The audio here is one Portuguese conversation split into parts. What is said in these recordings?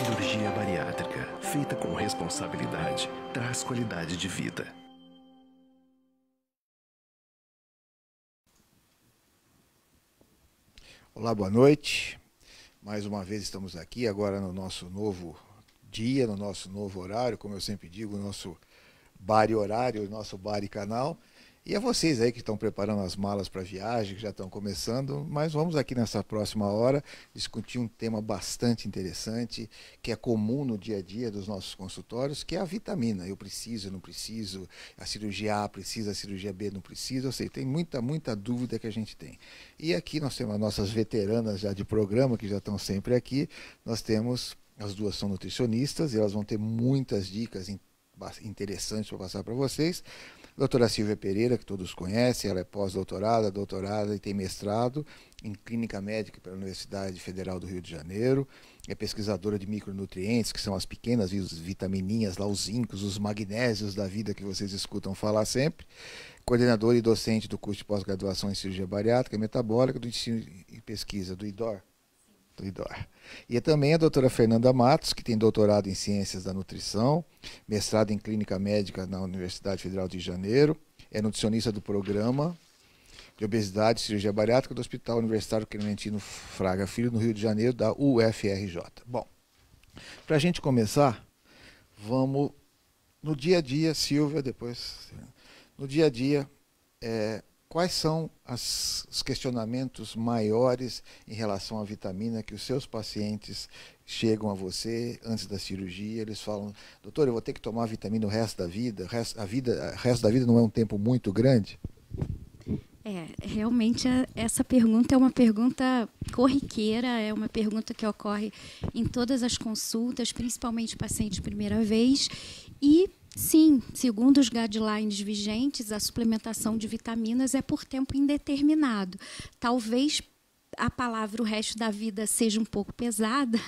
Cirurgia bariátrica, feita com responsabilidade, traz qualidade de vida. Olá, boa noite. Mais uma vez estamos aqui, agora no nosso novo dia, no nosso novo horário, como eu sempre digo, o nosso Bari horário, o nosso Bari canal. E a vocês aí que estão preparando as malas para a viagem, que já estão começando, mas vamos aqui nessa próxima hora discutir um tema bastante interessante, que é comum no dia a dia dos nossos consultórios, que é a vitamina. Eu preciso, eu não preciso, a cirurgia A precisa, a cirurgia B não precisa, eu sei, tem muita dúvida que a gente tem. E aqui nós temos as nossas veteranas já de programa, que já estão sempre aqui, nós temos, as duas são nutricionistas, e elas vão ter muitas dicas interessantes para passar para vocês. Doutora Silvia Pereira, que todos conhecem, ela é pós-doutorada, doutorada e tem mestrado em Clínica Médica pela Universidade Federal do Rio de Janeiro, é pesquisadora de micronutrientes, que são as pequenas vitamininhas, lá os zincos, os magnésios da vida que vocês escutam falar sempre, coordenadora e docente do curso de pós-graduação em cirurgia bariátrica e metabólica do ensino e pesquisa do IDOR. E também a doutora Fernanda Matos, que tem doutorado em Ciências da Nutrição, mestrado em Clínica Médica na Universidade Federal de Janeiro, é nutricionista do programa de obesidade e cirurgia bariátrica do Hospital Universitário Clementino Fraga Filho, no Rio de Janeiro, da UFRJ. Bom, para a gente começar, vamos no dia a dia, Silvia, depois... No dia a dia, quais são os questionamentos maiores em relação à vitamina que os seus pacientes chegam a você antes da cirurgia? Eles falam, doutor, eu vou ter que tomar vitamina o resto da vida? O resto da vida não é um tempo muito grande? Realmente essa pergunta é uma pergunta corriqueira, é uma pergunta que ocorre em todas as consultas, principalmente pacientes de primeira vez. E sim, segundo os guidelines vigentes, a suplementação de vitaminas é por tempo indeterminado. Talvez a palavra o resto da vida seja um pouco pesada,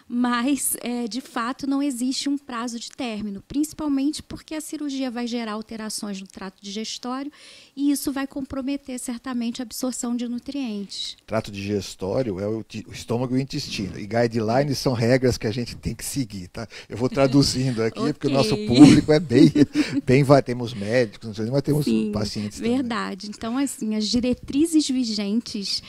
mas, de fato, não existe um prazo de término, principalmente porque a cirurgia vai gerar alterações no trato digestório e isso vai comprometer, certamente, a absorção de nutrientes. Trato digestório é o estômago e o intestino, e guidelines são regras que a gente tem que seguir, tá? Eu vou traduzindo aqui, okay, porque o nosso público é bem temos médicos, mas temos pacientes também. Verdade. Então, assim, as diretrizes vigentes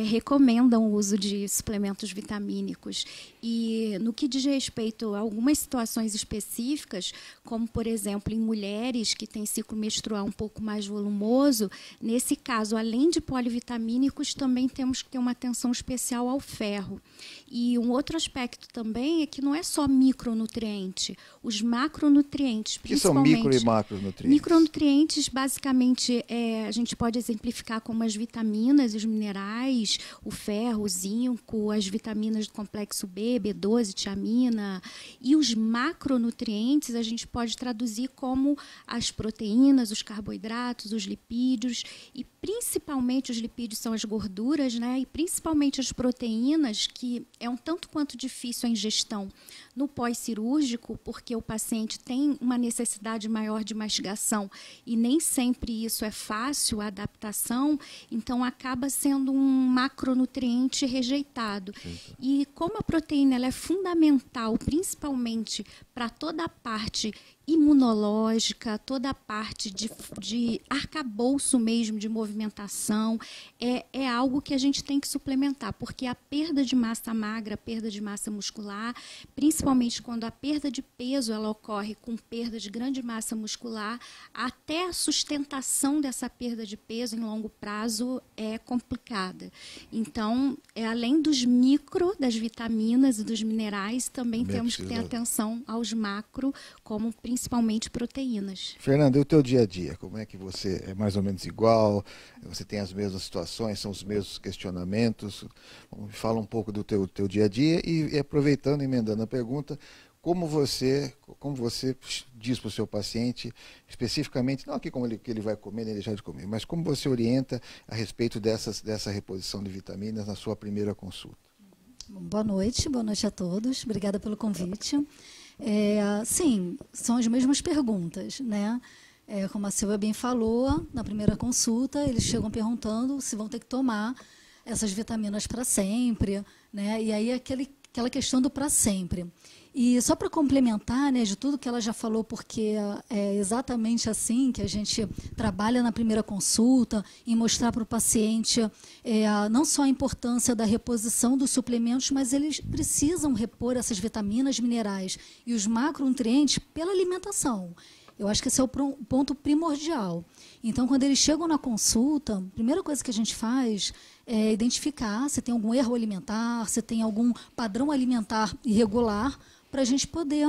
recomendam o uso de suplementos vitamínicos. E no que diz respeito a algumas situações específicas, como, por exemplo, em mulheres que têm ciclo menstrual um pouco mais volumoso, nesse caso, além de polivitamínicos, também temos que ter uma atenção especial ao ferro. E um outro aspecto também é que não é só micronutriente, os macronutrientes, principalmente. O que são micro e macronutrientes? Micronutrientes, basicamente, a gente pode exemplificar como as vitaminas, os minerais, o ferro, o zinco, as vitaminas do complexo B, B12, tiamina. E os macronutrientes a gente pode traduzir como as proteínas, os carboidratos, os lipídios, e principalmente os lipídios são as gorduras, né? E principalmente as proteínas, que é um tanto quanto difícil a ingestão no pós-cirúrgico, porque o paciente tem uma necessidade maior de mastigação e nem sempre isso é fácil, a adaptação, então acaba sendo um macronutriente rejeitado. E como a proteína ela é fundamental, principalmente para toda a parte imunológica, toda a parte de arcabouço mesmo, de movimentação, é algo que a gente tem que suplementar, porque a perda de massa magra, a perda de massa muscular, principalmente quando a perda de peso ela ocorre com perda de grande massa muscular, até a sustentação dessa perda de peso em longo prazo é complicada. Então, além dos micro, das vitaminas e dos minerais, também temos que ter atenção aos macro, como principalmente proteínas. Fernanda, e o teu dia a dia? Como é que você é mais ou menos igual? Você tem as mesmas situações, são os mesmos questionamentos? Fala um pouco do teu dia a dia e aproveitando, emendando a pergunta, como você diz para o seu paciente, especificamente, não aqui como que ele vai comer nem deixar de comer, mas como você orienta a respeito dessa reposição de vitaminas na sua primeira consulta? Boa noite a todos. Obrigada pelo convite. Sim, são as mesmas perguntas, né? Como a Silvia bem falou, na primeira consulta, eles chegam perguntando se vão ter que tomar essas vitaminas para sempre, né? E aí aquele aquela questão do para sempre. E só para complementar, né, de tudo que ela já falou, porque é exatamente assim que a gente trabalha na primeira consulta, em mostrar para o paciente não só a importância da reposição dos suplementos, mas eles precisam repor essas vitaminas, minerais e os macronutrientes pela alimentação. Eu acho que esse é o ponto primordial. Então, quando eles chegam na consulta, a primeira coisa que a gente faz é identificar se tem algum erro alimentar, se tem algum padrão alimentar irregular, para a gente poder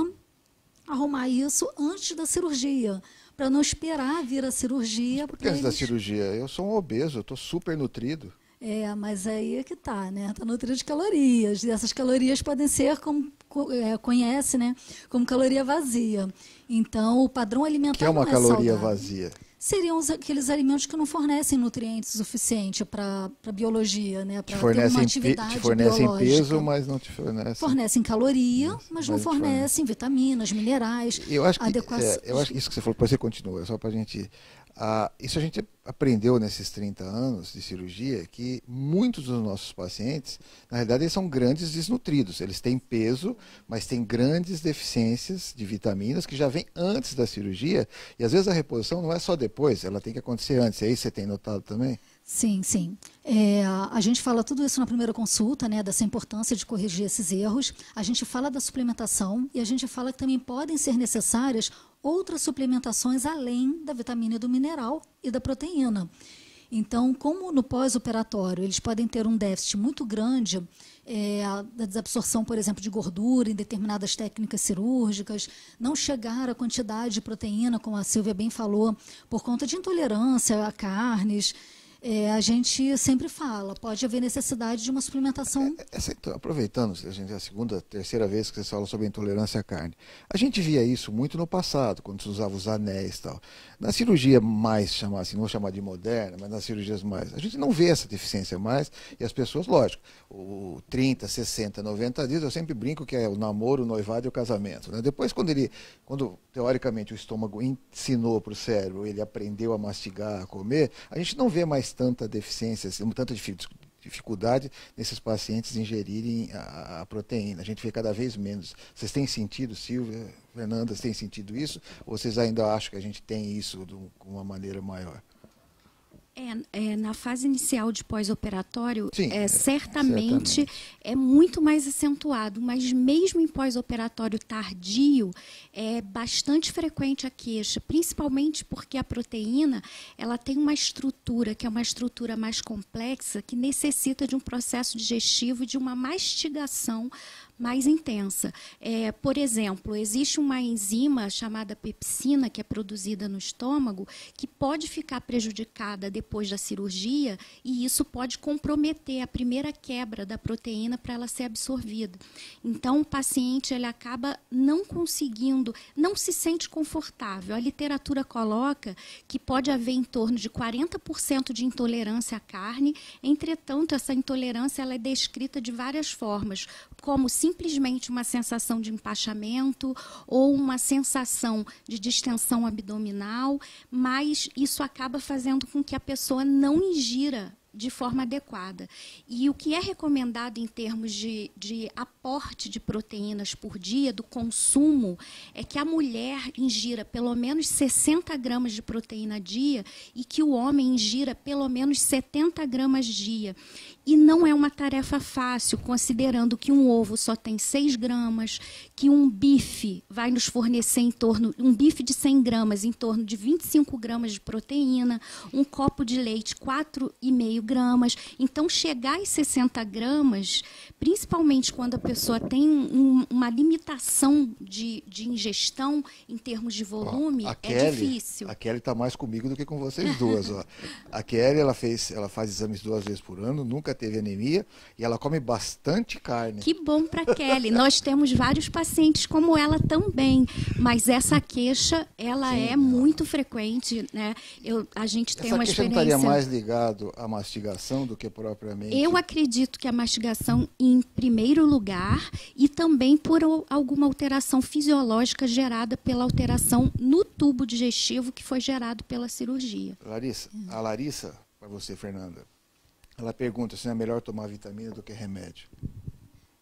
arrumar isso antes da cirurgia, para não esperar vir a cirurgia. Por que antes da cirurgia? Eu sou um obeso, eu estou super nutrido. Mas aí é que está, né? Está nutrido de calorias. E essas calorias podem ser, como conhece, né? Como caloria vazia. Então, o padrão alimentar que é uma não caloria saudável. Vazia? Seriam aqueles alimentos que não fornecem nutrientes suficientes para a biologia, né? Para ter uma atividade te fornecem biológica. Peso, mas não te fornecem... Fornecem caloria, mas não fornecem vitaminas, minerais eu acho que, adequados. eu acho que isso que você falou, depois você continua, só para a gente... isso a gente aprendeu nesses 30 anos de cirurgia, que muitos dos nossos pacientes, na realidade, eles são grandes desnutridos. Eles têm peso, mas têm grandes deficiências de vitaminas que já vêm antes da cirurgia. E às vezes a reposição não é só depois, ela tem que acontecer antes. E aí você tem notado também? Sim, sim. A gente fala tudo isso na primeira consulta, né, dessa importância de corrigir esses erros. A gente fala da suplementação e a gente fala que também podem ser necessárias outras suplementações além da vitamina e do mineral e da proteína. Então, como no pós-operatório eles podem ter um déficit muito grande da desabsorção, por exemplo, de gordura em determinadas técnicas cirúrgicas, não chegar à quantidade de proteína, como a Silvia bem falou, por conta de intolerância a carnes, a gente sempre fala, pode haver necessidade de uma suplementação. Então, aproveitando, a gente é a segunda, terceira vez que vocês falam sobre a intolerância à carne. A gente via isso muito no passado, quando se usava os anéis e tal. Na cirurgia mais, chamar assim, não vou chamar de moderna, mas nas cirurgias mais, a gente não vê essa deficiência mais, e as pessoas, lógico, o 30, 60, 90 dias, eu sempre brinco que é o namoro, o noivado e o casamento. Né? Depois, quando teoricamente o estômago ensinou para o cérebro, ele aprendeu a mastigar, a comer, a gente não vê mais tanta deficiência, tanta dificuldade nesses pacientes ingerirem a proteína. A gente vê cada vez menos. Vocês têm sentido, Silvia, Fernanda, vocês têm sentido isso? Ou vocês ainda acham que a gente tem isso de uma maneira maior? Na fase inicial de pós-operatório, certamente é muito mais acentuado, mas mesmo em pós-operatório tardio, é bastante frequente a queixa, principalmente porque a proteína ela tem uma estrutura, que é uma estrutura mais complexa, que necessita de um processo digestivo e de uma mastigação mais intensa. Por exemplo, existe uma enzima chamada pepsina, que é produzida no estômago, que pode ficar prejudicada depois da cirurgia e isso pode comprometer a primeira quebra da proteína para ela ser absorvida. Então, o paciente ele acaba não conseguindo, não se sente confortável. A literatura coloca que pode haver em torno de 40% de intolerância à carne, entretanto, essa intolerância ela é descrita de várias formas, como simplesmente uma sensação de empachamento ou uma sensação de distensão abdominal, mas isso acaba fazendo com que a pessoa não ingira de forma adequada. E o que é recomendado em termos de aporte de proteínas por dia, do consumo, é que a mulher ingira pelo menos 60 gramas de proteína dia e que o homem ingira pelo menos 70 gramas dia. E não é uma tarefa fácil, considerando que um ovo só tem 6 gramas, que um bife vai nos fornecer um bife de 100 gramas, em torno de 25 gramas de proteína, um copo de leite, 4,5 gramas. Então, chegar às 60 gramas, principalmente quando a pessoa tem uma limitação de ingestão em termos de volume, difícil. A Kelly está mais comigo do que com vocês duas. Ó. A Kelly ela faz exames 2 vezes por ano, nunca teve anemia e ela come bastante carne. Que bom para Kelly. Nós temos vários pacientes como ela também, mas essa queixa ela é muito frequente, né? A gente tem uma experiência. Essa queixa não estaria mais ligado à mastigação do que propriamente? Eu acredito que a mastigação em primeiro lugar e também por alguma alteração fisiológica gerada pela alteração no tubo digestivo que foi gerado pela cirurgia. A Larissa, para você, Fernanda, ela pergunta se é melhor tomar vitamina do que remédio.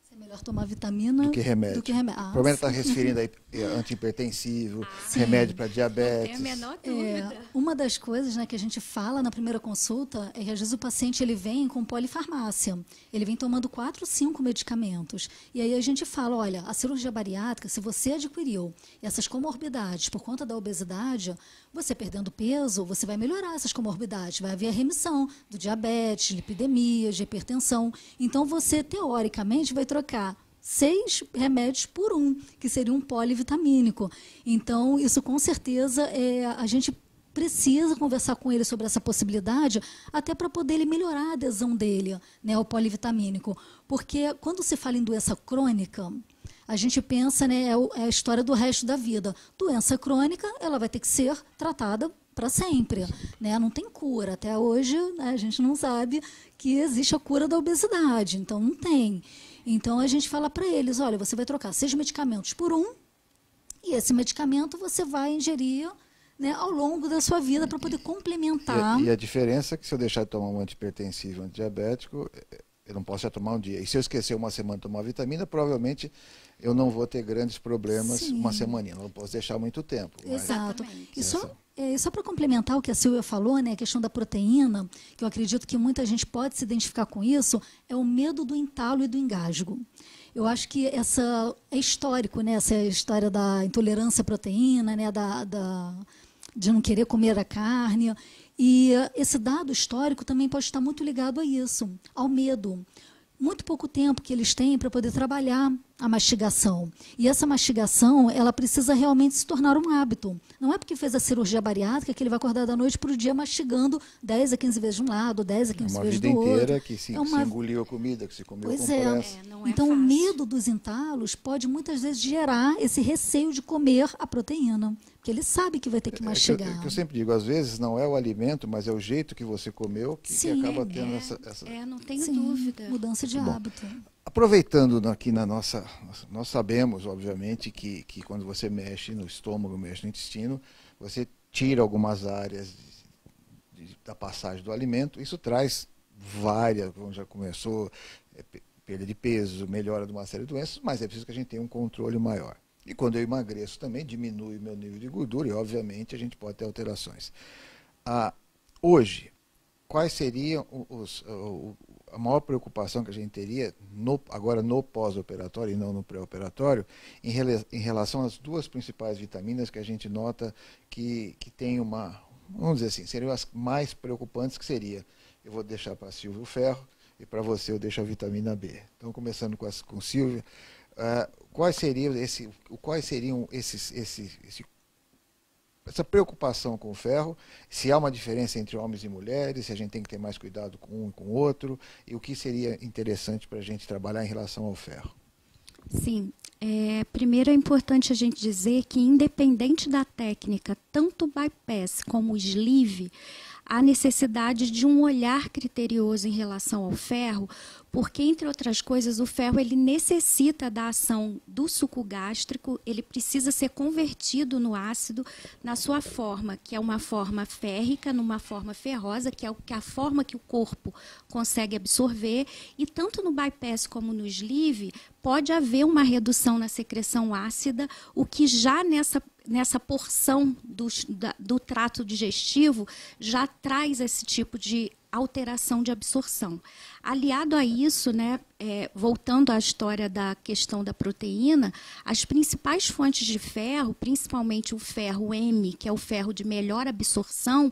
Se é É melhor tomar vitamina do que remédio. Ah, o problema está referindo a antihipertensivo, remédio para diabetes. Não tem a menor dúvida. Uma das coisas, né, que a gente fala na primeira consulta é que às vezes o paciente ele vem com polifarmácia. Ele vem tomando 4, 5 medicamentos. E aí a gente fala, olha, a cirurgia bariátrica, se você adquiriu essas comorbidades por conta da obesidade, você perdendo peso, você vai melhorar essas comorbidades. Vai haver a remissão do diabetes, lipidemias, de hipertensão. Então você, teoricamente, vai trocar 6 remédios por um, que seria um polivitamínico. Então, isso com certeza a gente precisa conversar com ele sobre essa possibilidade, até para poder ele melhorar a adesão dele, né, ao polivitamínico. Porque quando se fala em doença crônica, a gente pensa, né, é a história do resto da vida. Doença crônica, ela vai ter que ser tratada para sempre, né? Não tem cura. Até hoje, né, a gente não sabe que existe a cura da obesidade, então não tem. Então a gente fala para eles, olha, você vai trocar 6 medicamentos por um, e esse medicamento você vai ingerir, né, ao longo da sua vida para poder complementar. E a diferença é que se eu deixar de tomar um antihipertensivo, um antidiabético, eu não posso já tomar um dia. E se eu esquecer uma semana de tomar vitamina, provavelmente eu não vou ter grandes problemas. Sim. Uma semaninha. Não posso deixar muito tempo. Exato. E só para complementar o que a Silvia falou, né, a questão da proteína, que eu acredito que muita gente pode se identificar com isso, é o medo do entalo e do engasgo. Eu acho que essa é histórico, né, essa história da intolerância à proteína, né, de não querer comer a carne. E esse dado histórico também pode estar muito ligado a isso, ao medo. Muito pouco tempo que eles têm para poder trabalhar a mastigação. E essa mastigação, ela precisa realmente se tornar um hábito. Não é porque fez a cirurgia bariátrica que ele vai acordar da noite para o dia mastigando 10 a 15 vezes de um lado, 10 a 15 vezes do outro. Uma vida inteira que se engoliu a comida, que se comeu com pressa. Então, o medo dos entalos pode muitas vezes gerar esse receio de comer a proteína. Porque ele sabe que vai ter que mastigar. Que eu sempre digo, às vezes não é o alimento, mas é o jeito que você comeu que acaba tendo essa... não tenho dúvida. Mudança de hábito. Aproveitando aqui nós sabemos, obviamente, que quando você mexe no estômago, mexe no intestino, você tira algumas áreas da passagem do alimento. Isso traz várias, como já começou, perda de peso, melhora de uma série de doenças, mas é preciso que a gente tenha um controle maior. E quando eu emagreço também, diminui o meu nível de gordura e, obviamente, a gente pode ter alterações. Hoje, quais seriam a maior preocupação que a gente teria agora no pós-operatório e não no pré-operatório, em relação às 2 principais vitaminas que a gente nota que tem vamos dizer assim, seriam as mais preocupantes, que seria, eu vou deixar para a Silvia o ferro e para você eu deixo a vitamina B. Então, começando com Silvia, quais seriam essa preocupação com o ferro, se há uma diferença entre homens e mulheres, se a gente tem que ter mais cuidado com um e com o outro, e o que seria interessante para a gente trabalhar em relação ao ferro? Sim. Primeiro é importante a gente dizer que, independente da técnica, tanto o bypass como o sleeve, há necessidade de um olhar criterioso em relação ao ferro, porque, entre outras coisas, o ferro ele necessita da ação do suco gástrico, ele precisa ser convertido no ácido na sua forma, que é uma forma férrica, numa forma ferrosa, que é a forma que o corpo consegue absorver, e tanto no bypass como no sleeve, pode haver uma redução na secreção ácida, o que já nessa porção do trato digestivo já traz esse tipo de alteração de absorção. Aliado a isso, né, voltando à história da questão da proteína, as principais fontes de ferro, principalmente o ferro M, que é o ferro de melhor absorção,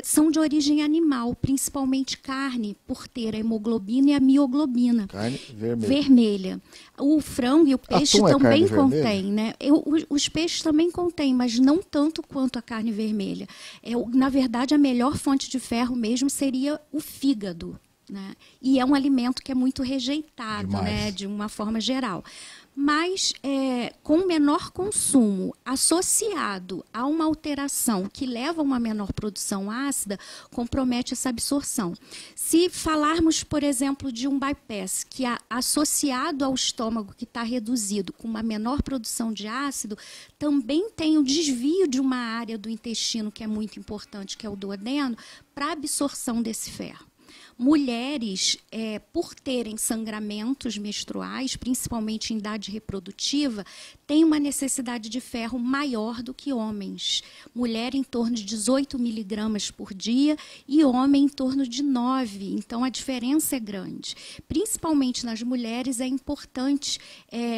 são de origem animal, principalmente carne, por ter a hemoglobina e a mioglobina. Carne vermelha. O frango e o peixe também contém, né? Os peixes também contêm, mas não tanto quanto a carne vermelha. Na verdade, a melhor fonte de ferro mesmo seria o fígado. Né? E é um alimento que é muito rejeitado, né, de uma forma geral. Mas, com menor consumo, associado a uma alteração que leva a uma menor produção ácida, compromete essa absorção. Se falarmos, por exemplo, de um bypass, que associado ao estômago que está reduzido, com uma menor produção de ácido, também tem o desvio de uma área do intestino que é muito importante, que é o duodeno, para a absorção desse ferro. Mulheres, por terem sangramentos menstruais, principalmente em idade reprodutiva, têm uma necessidade de ferro maior do que homens. Mulher em torno de 18 miligramas por dia e homem em torno de 9. Então, a diferença é grande. Principalmente nas mulheres, é importante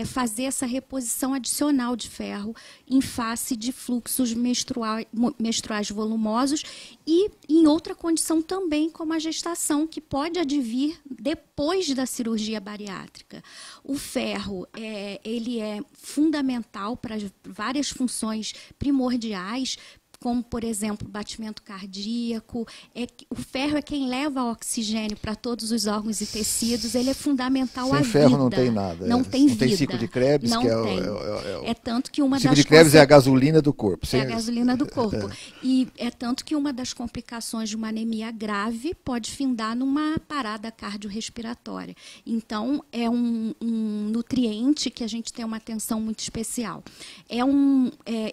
fazer essa reposição adicional de ferro em face de fluxos menstruais volumosos e em outra condição também, como a gestação, que pode advir depois da cirurgia bariátrica. O ferro ele é fundamental para várias funções primordiais, como, por exemplo, batimento cardíaco. O ferro é quem leva oxigênio para todos os órgãos e tecidos, ele é fundamental à vida. Sem ferro não tem nada. Não tem vida. Não tem ciclo de Krebs, não que é tanto que uma das... O ciclo de Krebs é a gasolina do corpo. É a gasolina do corpo. E é tanto que uma das complicações de uma anemia grave pode findar numa parada cardiorrespiratória. Então, é um nutriente que a gente tem uma atenção muito especial.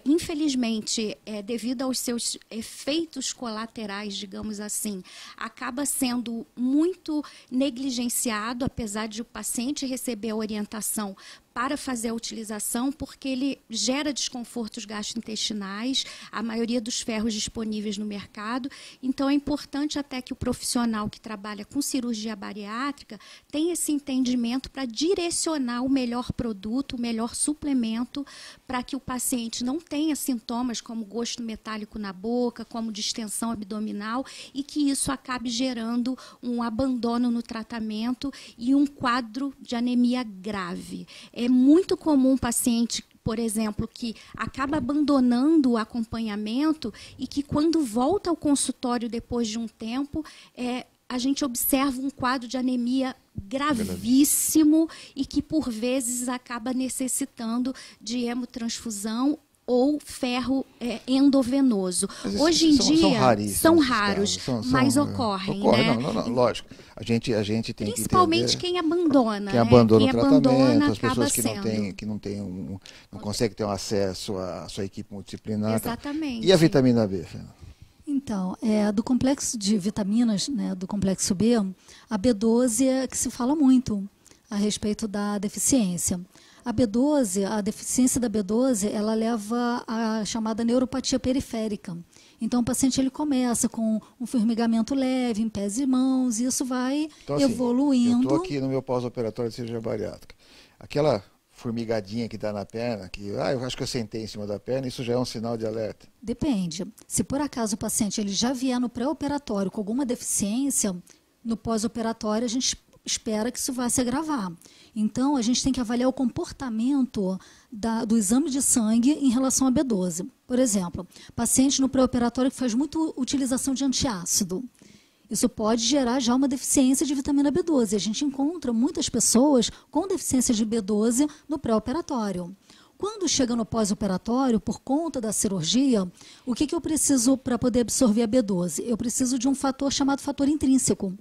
Infelizmente, devido aos seus efeitos colaterais, digamos assim, acaba sendo muito negligenciado, apesar de o paciente receber a orientação para fazer a utilização, porque ele gera desconfortos gastrointestinais, a maioria dos ferros disponíveis no mercado. Então, é importante até que o profissional que trabalha com cirurgia bariátrica tenha esse entendimento para direcionar o melhor produto, o melhor suplemento, para que o paciente não tenha sintomas como gosto metálico na boca, como distensão abdominal, e que isso acabe gerando um abandono no tratamento e um quadro de anemia grave. É muito comum um paciente, por exemplo, que acaba abandonando o acompanhamento e que, quando volta ao consultório depois de um tempo, a gente observa um quadro de anemia gravíssimo e que, por vezes, acaba necessitando de hemotransfusão ou ferro endovenoso. Hoje em dia são raros, mas ocorrem. Né? Não, lógico. A gente tem que entender. Principalmente quem abandona. Quem abandona o tratamento, as acaba pessoas que não conseguem ter um acesso à sua equipe multidisciplinar. Exatamente. E a vitamina B, Fernanda? Então, do complexo de vitaminas, né, do complexo B, a B12 é que se fala muito a respeito da deficiência. A B12, a deficiência da B12, ela leva à chamada neuropatia periférica. Então, o paciente ele começa com um formigamento leve em pés e mãos, e isso vai evoluindo. Eu estou aqui no meu pós-operatório de cirurgia bariátrica. Aquela formigadinha que dá na perna, eu acho que eu sentei em cima da perna, isso já é um sinal de alerta? Depende. Se por acaso o paciente ele já vier no pré-operatório com alguma deficiência, no pós-operatório a gente espera que isso vá se agravar. Então, a gente tem que avaliar o comportamento do exame de sangue em relação à B12. Por exemplo, paciente no pré-operatório que faz muita utilização de antiácido. Isso pode gerar já uma deficiência de vitamina B12. A gente encontra muitas pessoas com deficiência de B12 no pré-operatório. Quando chega no pós-operatório, por conta da cirurgia, o que eu preciso para poder absorver a B12? Eu preciso de um fator chamado fator intrínseco,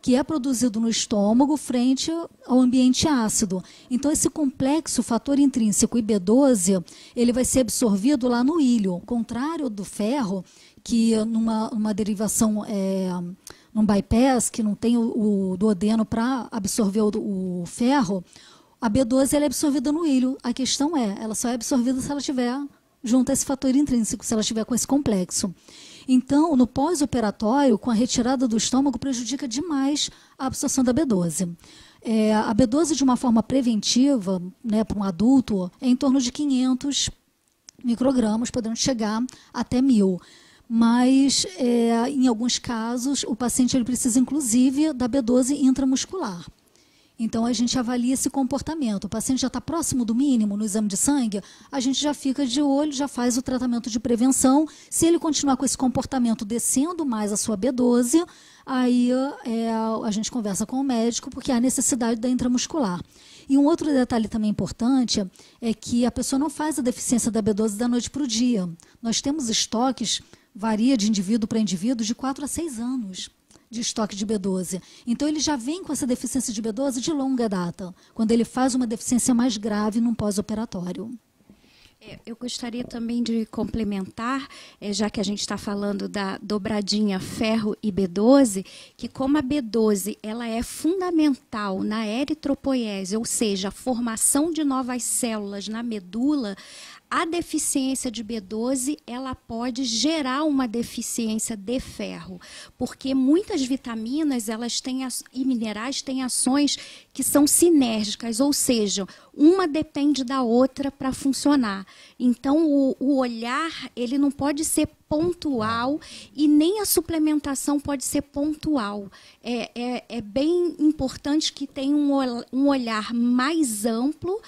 que é produzido no estômago frente ao ambiente ácido. Então, esse complexo fator intrínseco e B12, ele vai ser absorvido lá no ilho, contrário do ferro, que numa derivação, num bypass, que não tem o duodeno para absorver o ferro, a B12 ela é absorvida no ilho. A questão ela só é absorvida se ela estiver junto a esse fator intrínseco, se ela estiver com esse complexo. Então, no pós-operatório, com a retirada do estômago, prejudica demais a absorção da B12. A B12, de uma forma preventiva, né, para um adulto, é em torno de 500 microgramas, podendo chegar até 1.000. Mas, em alguns casos, o paciente ele precisa, inclusive, da B12 intramuscular. Então, a gente avalia esse comportamento. O paciente já está próximo do mínimo no exame de sangue, a gente já fica de olho, já faz o tratamento de prevenção. Se ele continuar com esse comportamento descendo mais a sua B12, aí a gente conversa com o médico, porque há necessidade da intramuscular. E um outro detalhe também importante é que a pessoa não faz a deficiência da B12 da noite para o dia. Nós temos estoques, varia de indivíduo para indivíduo, de 4 a 6 anos. De estoque de B12. Então, ele já vem com essa deficiência de B12 de longa data, quando ele faz uma deficiência mais grave num pós-operatório. Eu gostaria também de complementar, já que a gente está falando da dobradinha ferro e B12, que como a B12 ela é fundamental na eritropoiese, ou seja, a formação de novas células na medula, a deficiência de B12 ela pode gerar uma deficiência de ferro, porque muitas vitaminas elas têm e minerais têm ações que são sinérgicas, ou seja, uma depende da outra para funcionar. Então, o olhar ele não pode ser pontual e nem a suplementação pode ser pontual. É bem importante que tenha um olhar mais amplo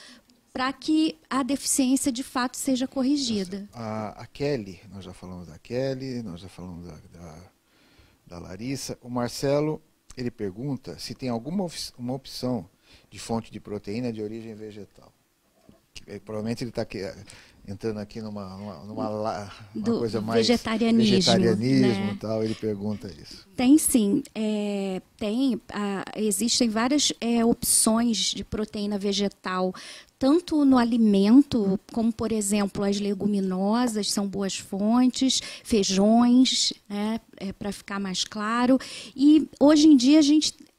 para que a deficiência de fato seja corrigida. A Kelly, nós já falamos da Kelly, nós já falamos da Larissa. O Marcelo, ele pergunta se tem alguma uma opção de fonte de proteína de origem vegetal. Provavelmente ele está entrando aqui numa coisa mais vegetarianismo, né? E tal, ele pergunta isso. Tem sim, existem várias opções de proteína vegetal, tanto no alimento, como, por exemplo, as leguminosas são boas fontes, feijões, né, para ficar mais claro. E hoje em dia,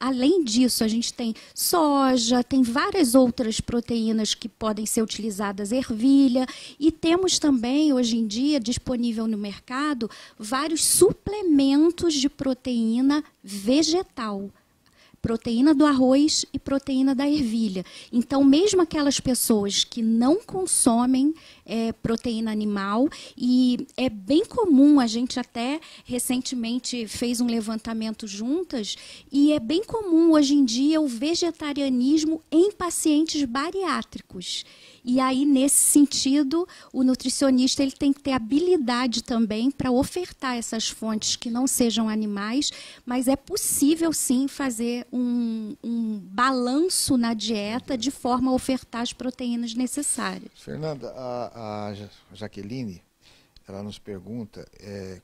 além disso, a gente tem soja, tem várias outras proteínas que podem ser utilizadas, ervilha, e temos também, hoje em dia, disponível no mercado, vários suplementos de proteína vegetal. Proteína do arroz e proteína da ervilha. Então, mesmo aquelas pessoas que não consomem proteína animal, e é bem comum, a gente até recentemente fez um levantamento juntas, e é bem comum hoje em dia o vegetarianismo em pacientes bariátricos. E aí, nesse sentido, o nutricionista ele tem que ter habilidade também para ofertar essas fontes que não sejam animais, mas é possível, sim, fazer um balanço na dieta de forma a ofertar as proteínas necessárias. Fernanda, a Jaqueline, ela nos pergunta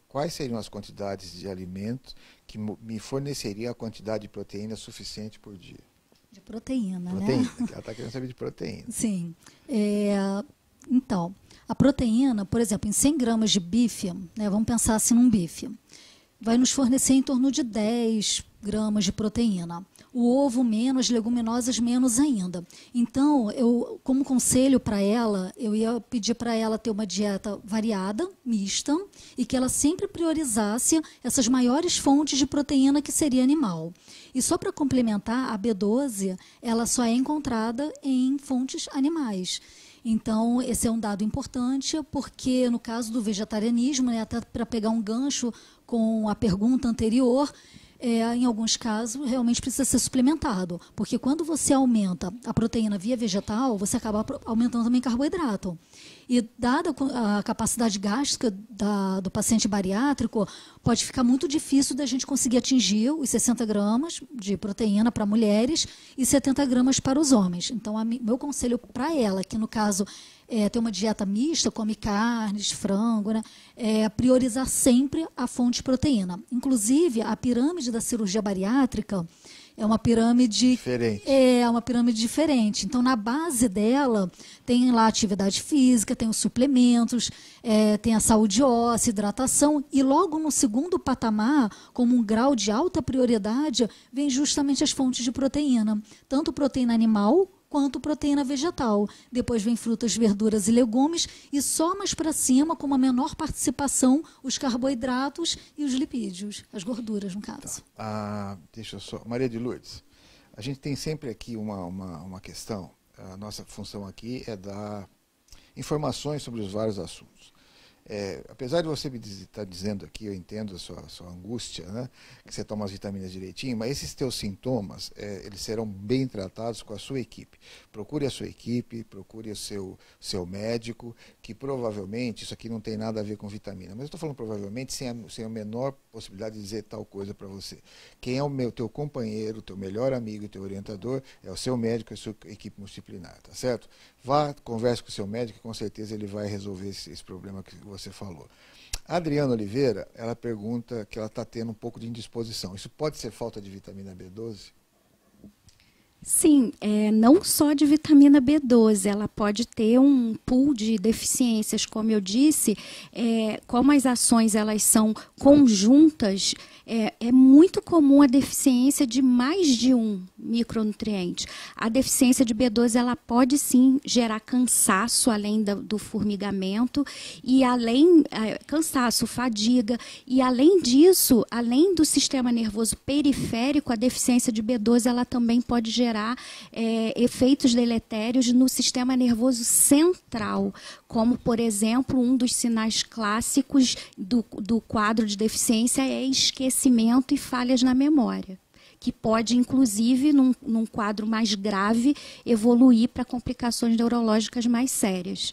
quais seriam as quantidades de alimentos que me forneceriam a quantidade de proteína suficiente por dia. De proteína, né? Ela está querendo saber de proteína. Sim. Então, a proteína, por exemplo, em 100 gramas de bife, né, vamos pensar assim num bife, vai nos fornecer em torno de 10 gramas de proteína. O ovo menos, leguminosas menos ainda. Então, eu, como conselho para ela, eu ia pedir para ela ter uma dieta variada, mista, e que ela sempre priorizasse essas maiores fontes de proteína que seria animal. E só para complementar, a B12, ela só é encontrada em fontes animais. Então, esse é um dado importante, porque no caso do vegetarianismo, né, até para pegar um gancho com a pergunta anterior, em alguns casos, realmente precisa ser suplementado. Porque quando você aumenta a proteína via vegetal, você acaba aumentando também carboidrato. E dada a capacidade gástrica do paciente bariátrico, pode ficar muito difícil da gente conseguir atingir os 60 gramas de proteína para mulheres e 70 gramas para os homens. Então, meu conselho para ela, que no caso tem uma dieta mista, come carnes, frango, né, priorizar sempre a fonte de proteína. Inclusive, a pirâmide da cirurgia bariátrica é uma pirâmide diferente. Então, na base dela, tem lá a atividade física, tem os suplementos, tem a saúde óssea, hidratação, e logo no segundo patamar, como um grau de alta prioridade, vem justamente as fontes de proteína, tanto proteína animal quanto proteína vegetal. Depois vem frutas, verduras e legumes, e só mais para cima, com uma menor participação, os carboidratos e os lipídios, as gorduras, no caso. Deixa eu só... Maria de Lourdes, a gente tem sempre aqui uma questão. A nossa função aqui é dar informações sobre os vários assuntos. Apesar de você me estar dizendo aqui, eu entendo a sua angústia, né, que você toma as vitaminas direitinho, mas esses teus sintomas, eles serão bem tratados com a sua equipe. Procure a sua equipe, procure o seu médico, que provavelmente, isso aqui não tem nada a ver com vitamina, mas eu estou falando provavelmente sem a menor possibilidade de dizer tal coisa para você. Quem é o teu companheiro, o teu melhor amigo, o teu orientador, é o seu médico e a sua equipe multidisciplinar, tá certo? Vá, converse com o seu médico, com certeza ele vai resolver esse problema que você falou. A Adriana Oliveira, ela pergunta que ela está tendo um pouco de indisposição. Isso pode ser falta de vitamina B12? Sim, não só de vitamina B12, ela pode ter um pool de deficiências, como eu disse, como as ações elas são conjuntas, é muito comum a deficiência de mais de um micronutriente. A deficiência de B12 ela pode sim gerar cansaço, além do formigamento, e além cansaço, fadiga, e além disso, além do sistema nervoso periférico, a deficiência de B12 ela também pode gerar efeitos deletérios no sistema nervoso central, como, por exemplo, um dos sinais clássicos do quadro de deficiência é esquecimento e falhas na memória, que pode, inclusive, num quadro mais grave, evoluir para complicações neurológicas mais sérias.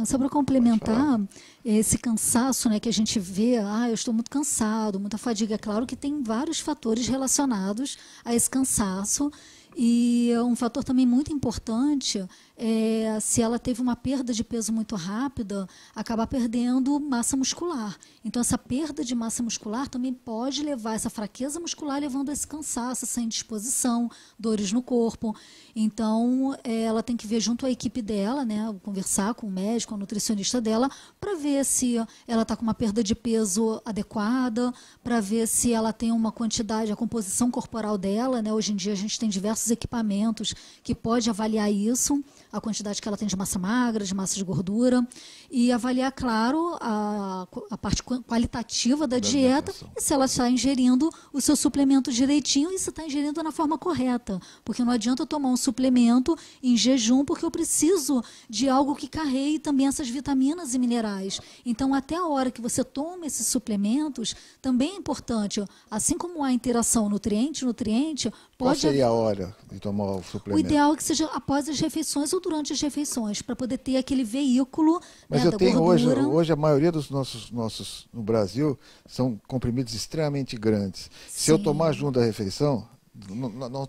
Só para complementar, esse cansaço, né, que a gente vê, eu estou muito cansado, muita fadiga. É claro que tem vários fatores relacionados a esse cansaço. E um fator também muito importante é se ela teve uma perda de peso muito rápida, acabar perdendo massa muscular. Então, essa perda de massa muscular também pode levar essa fraqueza muscular, levando a esse cansaço, essa indisposição, dores no corpo. Então, ela tem que ver junto à equipe dela, né, conversar com o médico, com a nutricionista dela, para ver se ela está com uma perda de peso adequada, para ver se ela tem uma quantidade, a composição corporal dela, né. Hoje em dia a gente tem diversos equipamentos que pode avaliar isso, a quantidade que ela tem de massa magra, de massa de gordura, e avaliar, claro, a parte qualitativa da dieta e se ela está ingerindo o seu suplemento direitinho e se está ingerindo na forma correta. Porque não adianta eu tomar um suplemento em jejum, porque eu preciso de algo que carregue também essas vitaminas e minerais. Então, até a hora que você toma esses suplementos, também é importante, assim como a interação nutriente-nutriente, Qual seria a hora de tomar o suplemento? O ideal é que seja após as refeições ou durante as refeições, para poder ter aquele veículo. Mas eu tenho hoje a maioria dos nossos no Brasil são comprimidos extremamente grandes. Sim. Se eu tomar junto da refeição, não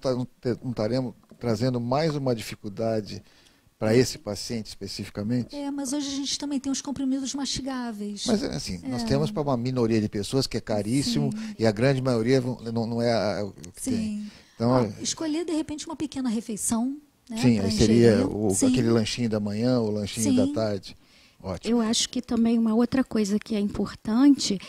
estaremos trazendo mais uma dificuldade para esse paciente especificamente? Mas hoje a gente também tem os comprimidos mastigáveis. Mas assim, nós temos para uma minoria de pessoas que é caríssimo. Sim. E a grande maioria não é o que Sim. tem. Então, escolher, de repente, uma pequena refeição. Né, sim, aí seria aquele lanchinho da manhã, o lanchinho da tarde. Ótimo. Eu acho que também uma outra coisa que é importante,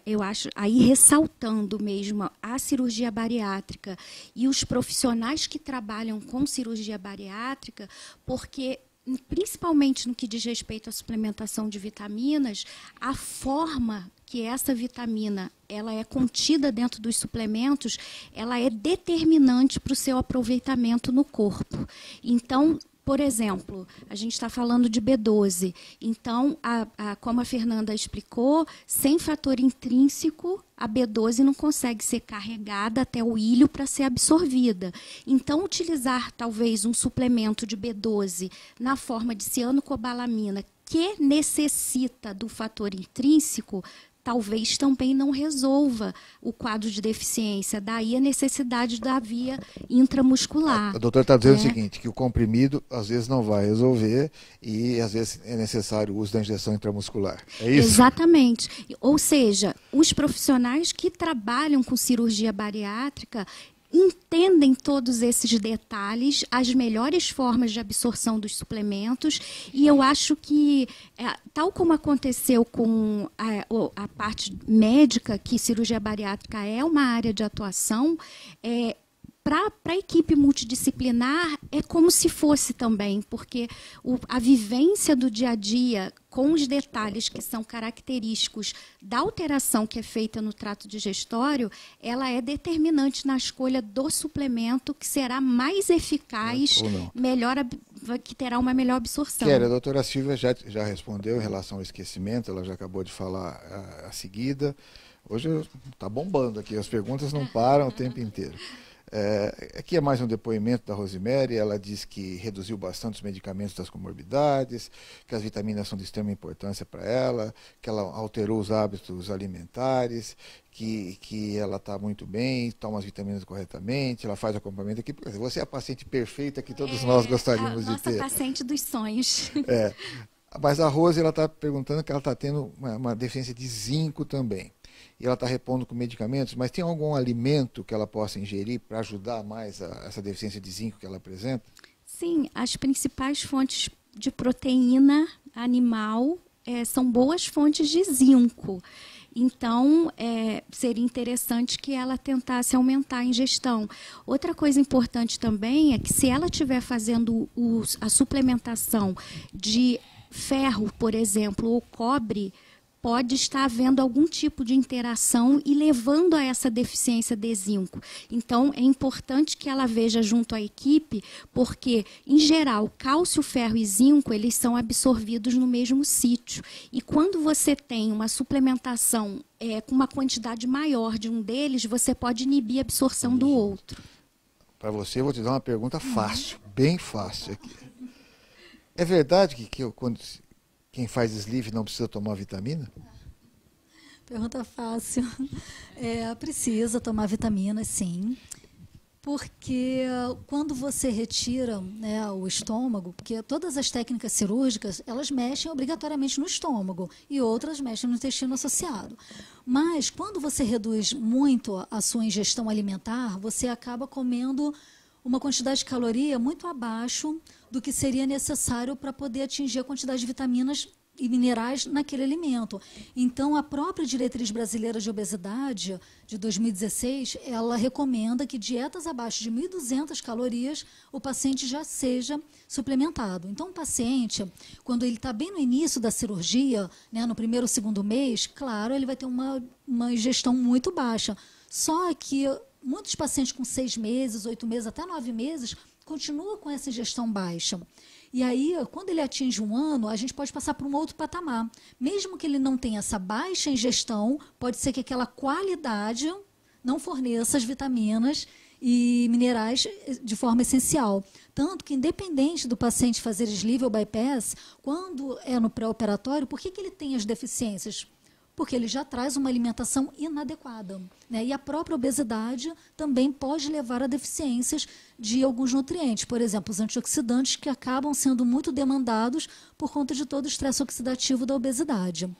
eu acho, aí ressaltando mesmo a cirurgia bariátrica e os profissionais que trabalham com cirurgia bariátrica, porque principalmente no que diz respeito à suplementação de vitaminas, a forma que essa vitamina ela é contida dentro dos suplementos, ela é determinante para o seu aproveitamento no corpo. Então, por exemplo, a gente está falando de B12. Então, como a Fernanda explicou, sem fator intrínseco, a B12 não consegue ser carregada até o ilho para ser absorvida. Então, utilizar talvez um suplemento de B12 na forma de cianocobalamina, que necessita do fator intrínseco, talvez também não resolva o quadro de deficiência. Daí a necessidade da via intramuscular. A doutora está dizendo o seguinte, que o comprimido às vezes não vai resolver e às vezes é necessário o uso da injeção intramuscular. É isso? Exatamente. Ou seja, os profissionais que trabalham com cirurgia bariátrica entendem todos esses detalhes, as melhores formas de absorção dos suplementos, e eu acho que, tal como aconteceu com a parte médica, que cirurgia bariátrica é uma área de atuação, para a equipe multidisciplinar é como se fosse também, porque a vivência do dia a dia com os detalhes que são característicos da alteração que é feita no trato digestório, ela é determinante na escolha do suplemento que será mais eficaz, que terá uma melhor absorção. A doutora Silvia já respondeu em relação ao esquecimento, ela já acabou de falar a seguida. Hoje está bombando aqui, as perguntas não param o tempo inteiro. Aqui é mais um depoimento da Rosemary. Ela diz que reduziu bastante os medicamentos das comorbidades, que as vitaminas são de extrema importância para ela, que ela alterou os hábitos alimentares, que ela está muito bem, toma as vitaminas corretamente, ela faz acompanhamento aqui. Você é a paciente perfeita que todos nós gostaríamos de ter. Nossa paciente dos sonhos. Mas a Rose está perguntando que ela está tendo uma deficiência de zinco também. e ela está repondo com medicamentos, mas tem algum alimento que ela possa ingerir para ajudar mais essa deficiência de zinco que ela apresenta? Sim, as principais fontes de proteína animal são boas fontes de zinco. Então, seria interessante que ela tentasse aumentar a ingestão. Outra coisa importante também é que se ela estiver fazendo a suplementação de ferro, por exemplo, ou cobre, pode estar havendo algum tipo de interação e levando a essa deficiência de zinco. Então, é importante que ela veja junto à equipe, porque, em geral, cálcio, ferro e zinco, eles são absorvidos no mesmo sítio. E quando você tem uma suplementação com uma quantidade maior de um deles, você pode inibir a absorção do outro. Para você, eu vou te dar uma pergunta fácil, bem fácil aqui. É verdade que quem faz sleeve não precisa tomar vitamina? Pergunta fácil. Precisa tomar vitaminas, sim. Porque quando você retira, né, o estômago, porque todas as técnicas cirúrgicas, elas mexem obrigatoriamente no estômago e outras mexem no intestino associado. Mas quando você reduz muito a sua ingestão alimentar, você acaba comendo uma quantidade de caloria muito abaixo do que seria necessário para poder atingir a quantidade de vitaminas e minerais naquele alimento. Então, a própria Diretriz Brasileira de Obesidade, de 2016, ela recomenda que dietas abaixo de 1.200 calorias, o paciente já seja suplementado. Então, o paciente, quando ele está bem no início da cirurgia, né, no primeiro ou segundo mês, claro, ele vai ter uma ingestão muito baixa. Só que muitos pacientes com 6 meses, 8 meses, até 9 meses, continuam com essa ingestão baixa. E aí, quando ele atinge 1 ano, a gente pode passar por um outro patamar. Mesmo que ele não tenha essa baixa ingestão, pode ser que aquela qualidade não forneça as vitaminas e minerais de forma essencial. Tanto que, independente do paciente fazer sleeve ou bypass, quando é no pré-operatório, por que ele tem as deficiências? Porque ele já traz uma alimentação inadequada, né? E a própria obesidade também pode levar a deficiências de alguns nutrientes. Por exemplo, os antioxidantes que acabam sendo muito demandados por conta de todo o estresse oxidativo da obesidade,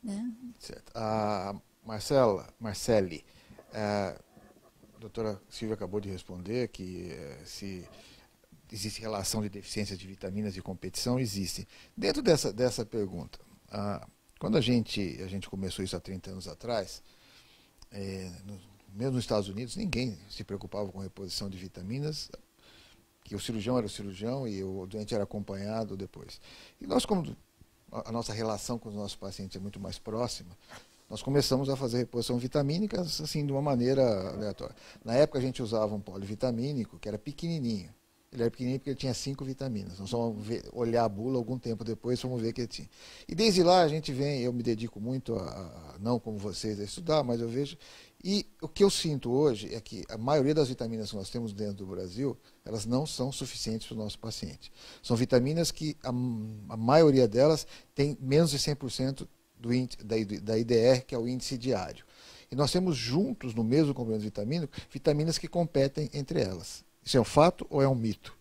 né? Certo. Marcele, a doutora Silvia acabou de responder que se existe relação de deficiência de vitaminas e competição, existe. Dentro dessa pergunta, quando a gente começou isso há 30 anos atrás, mesmo nos Estados Unidos, ninguém se preocupava com reposição de vitaminas, que o cirurgião era o cirurgião e o doente era acompanhado depois. E nós, como a nossa relação com os nossos pacientes é muito mais próxima, nós começamos a fazer reposição vitamínica assim, de uma maneira aleatória. Na época a gente usava um polivitamínico, que era pequenininho. Ele era pequenininho porque ele tinha 5 vitaminas. Nós vamos olhar a bula algum tempo depois, vamos ver que ele tinha. E desde lá a gente vem, eu me dedico muito não como vocês, a estudar, mas eu vejo. E o que eu sinto hoje é que a maioria das vitaminas que nós temos dentro do Brasil, elas não são suficientes para o nosso paciente. São vitaminas que a maioria delas tem menos de 100% da IDR, que é o índice diário. E nós temos juntos, no mesmo complemento vitamínico, vitaminas que competem entre elas. Isso é um fato ou é um mito?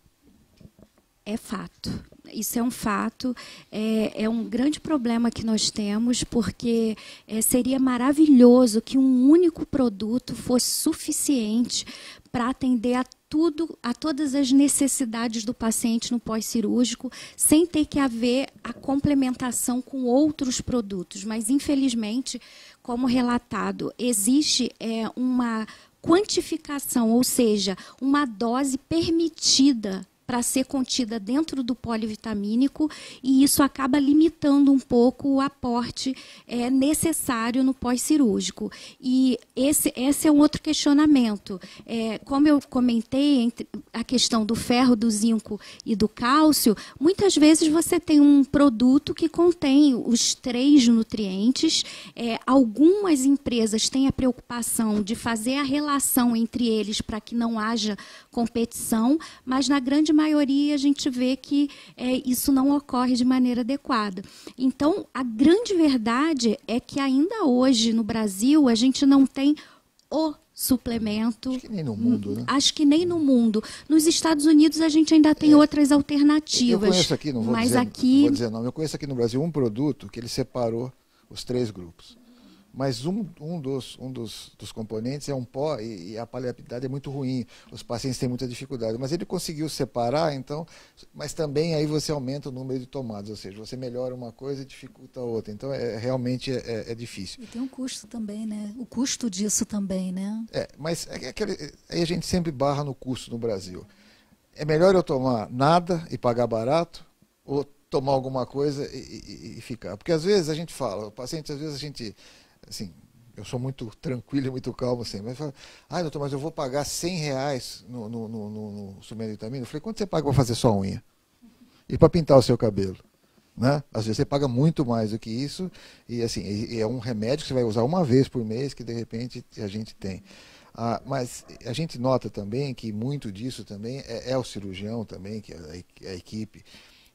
É fato. Isso é um fato. É um grande problema que nós temos, porque seria maravilhoso que um único produto fosse suficiente para atender a todas as necessidades do paciente no pós-cirúrgico, sem ter que haver a complementação com outros produtos. Mas, infelizmente, como relatado, existe uma quantificação, ou seja, uma dose permitida para ser contida dentro do polivitamínico, e isso acaba limitando um pouco o aporte necessário no pós-cirúrgico. E esse é um outro questionamento. Como eu comentei, entre a questão do ferro, do zinco e do cálcio, muitas vezes você tem um produto que contém os 3 nutrientes. Algumas empresas têm a preocupação de fazer a relação entre eles para que não haja competição, mas na grande maioria a gente vê que isso não ocorre de maneira adequada. Então, a grande verdade é que ainda hoje no Brasil a gente não tem o suplemento. Acho que nem no mundo, né? Acho que nem no mundo. Nos Estados Unidos a gente ainda tem outras alternativas. Eu conheço aqui, não vou dizer não, eu conheço aqui no Brasil um produto que ele separou os 3 grupos. mas dos componentes é um pó e a paleabilidade é muito ruim. Os pacientes têm muita dificuldade. Mas ele conseguiu separar, então, mas também aí você aumenta o número de tomadas, ou seja, você melhora uma coisa e dificulta a outra. Então, realmente é difícil. E tem um custo também, né? O custo disso também, né? Mas aí a gente sempre barra no custo no Brasil. É melhor eu tomar nada e pagar barato ou tomar alguma coisa e ficar? Porque às vezes a gente fala, o paciente, às vezes a gente, assim, eu sou muito tranquilo e muito calmo sempre, mas fala, doutor, mas eu vou pagar R$100 no suplemento de vitamina. Eu falei, quanto você paga para fazer sua unha? E para pintar o seu cabelo? Né? Às vezes você paga muito mais do que isso, e assim, é um remédio que você vai usar uma vez por mês, que de repente a gente tem. Mas a gente nota também que muito disso também é o cirurgião também, que é a equipe,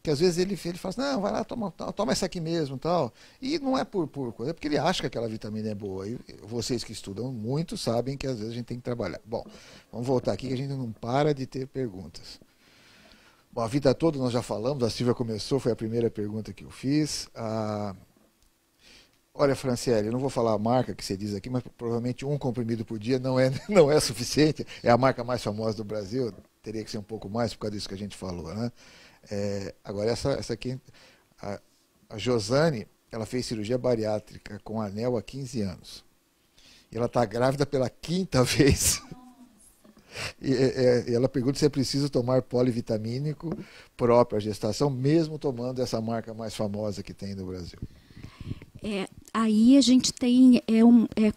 que às vezes ele fala assim, não, vai lá, toma essa aqui mesmo, tal. E não é por coisa, é porque ele acha que aquela vitamina é boa. E vocês que estudam muito sabem que às vezes a gente tem que trabalhar. Bom, vamos voltar aqui que a gente não para de ter perguntas. Bom, a vida toda nós já falamos, a Silvia começou, foi a primeira pergunta que eu fiz. Olha, Franciele, eu não vou falar a marca que você diz aqui, mas provavelmente um comprimido por dia não é suficiente. É a marca mais famosa do Brasil, teria que ser um pouco mais por causa disso que a gente falou, né? Agora, essa aqui, a Josane, ela fez cirurgia bariátrica com anel há 15 anos. E ela está grávida pela 5ª vez. E ela pergunta se é preciso tomar polivitamínico próprio à gestação, mesmo tomando essa marca mais famosa que tem no Brasil. Aí a gente tem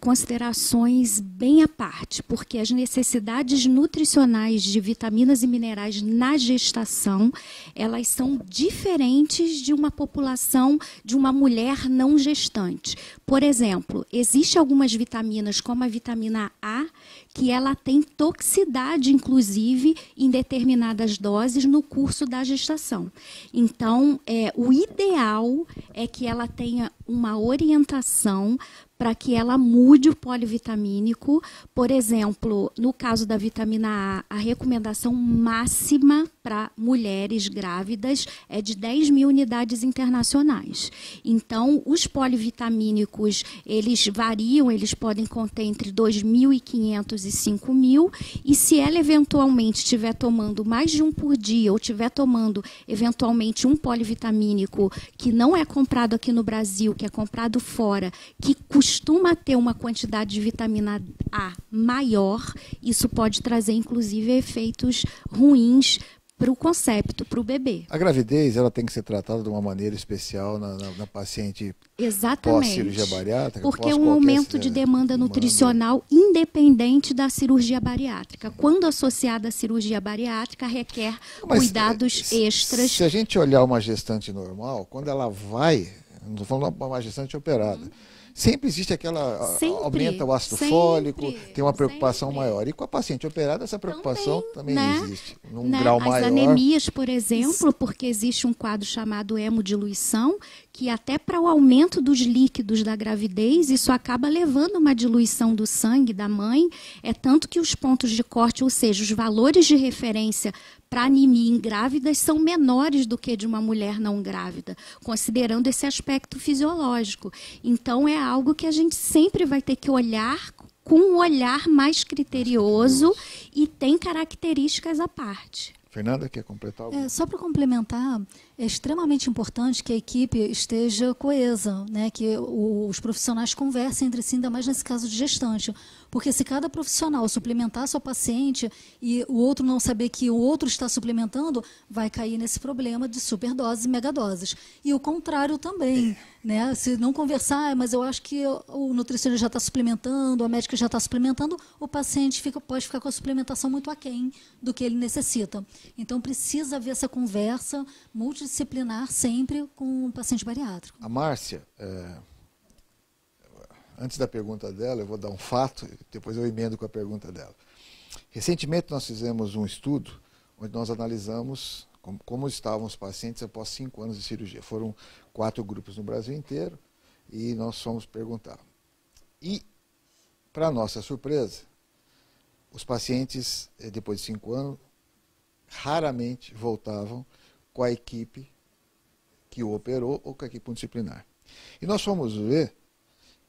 considerações bem à parte, porque as necessidades nutricionais de vitaminas e minerais na gestação, elas são diferentes de uma população, de uma mulher não gestante. Por exemplo, existem algumas vitaminas, como a vitamina A, que ela tem toxicidade, inclusive, em determinadas doses no curso da gestação. Então, o ideal é que ela tenha uma orientação para que ela mude o polivitamínico. Por exemplo, no caso da vitamina A, a recomendação máxima para mulheres grávidas é de 10.000 unidades internacionais. Então, os polivitamínicos, eles variam, eles podem conter entre 2.500 e 5.000, e se ela eventualmente estiver tomando mais de um por dia, ou estiver tomando eventualmente um polivitamínico que não é comprado aqui no Brasil, que é comprado fora, que costuma ter uma quantidade de vitamina A maior, isso pode trazer, inclusive, efeitos ruins para o concepto, para o bebê. A gravidez, ela tem que ser tratada de uma maneira especial na paciente pós-cirurgia bariátrica? Porque é um aumento de demanda nutricional independente da cirurgia bariátrica. Quando associada à cirurgia bariátrica, requer cuidados extras. Se a gente olhar uma gestante normal, quando ela vai, não estou falando de uma gestante operada, sempre existe aumenta o ácido fólico, tem uma preocupação maior. E com a paciente operada, essa preocupação também existe, num grau maior. As anemias, por exemplo, porque existe um quadro chamado hemodiluição, que até para o aumento dos líquidos da gravidez, isso acaba levando uma diluição do sangue da mãe, tanto que os pontos de corte, ou seja, os valores de referência para anemia em grávidas são menores do que de uma mulher não grávida, considerando esse aspecto fisiológico. Então, é algo que a gente sempre vai ter que olhar com um olhar mais criterioso e tem características à parte. Fernanda, quer completar algo? Só para complementar, é extremamente importante que a equipe esteja coesa, né? Que os profissionais conversem entre si, ainda mais nesse caso de gestante. Porque se cada profissional suplementar a sua paciente e o outro não saber que o outro está suplementando, vai cair nesse problema de superdoses e megadoses. E o contrário também. Né? Se não conversar, mas eu acho que o nutricionista já está suplementando, a médica já está suplementando, o paciente pode ficar com a suplementação muito aquém do que ele necessita. Então, precisa haver essa conversa multidisciplinar sempre com o paciente bariátrico. A Márcia, antes da pergunta dela, eu vou dar um fato, depois eu emendo com a pergunta dela. Recentemente, nós fizemos um estudo onde nós analisamos como estavam os pacientes após 5 anos de cirurgia. Foram 4 grupos no Brasil inteiro e nós fomos perguntar. E, para nossa surpresa, os pacientes, depois de 5 anos, raramente voltavam com a equipe que o operou ou com a equipe multidisciplinar. E nós fomos ver,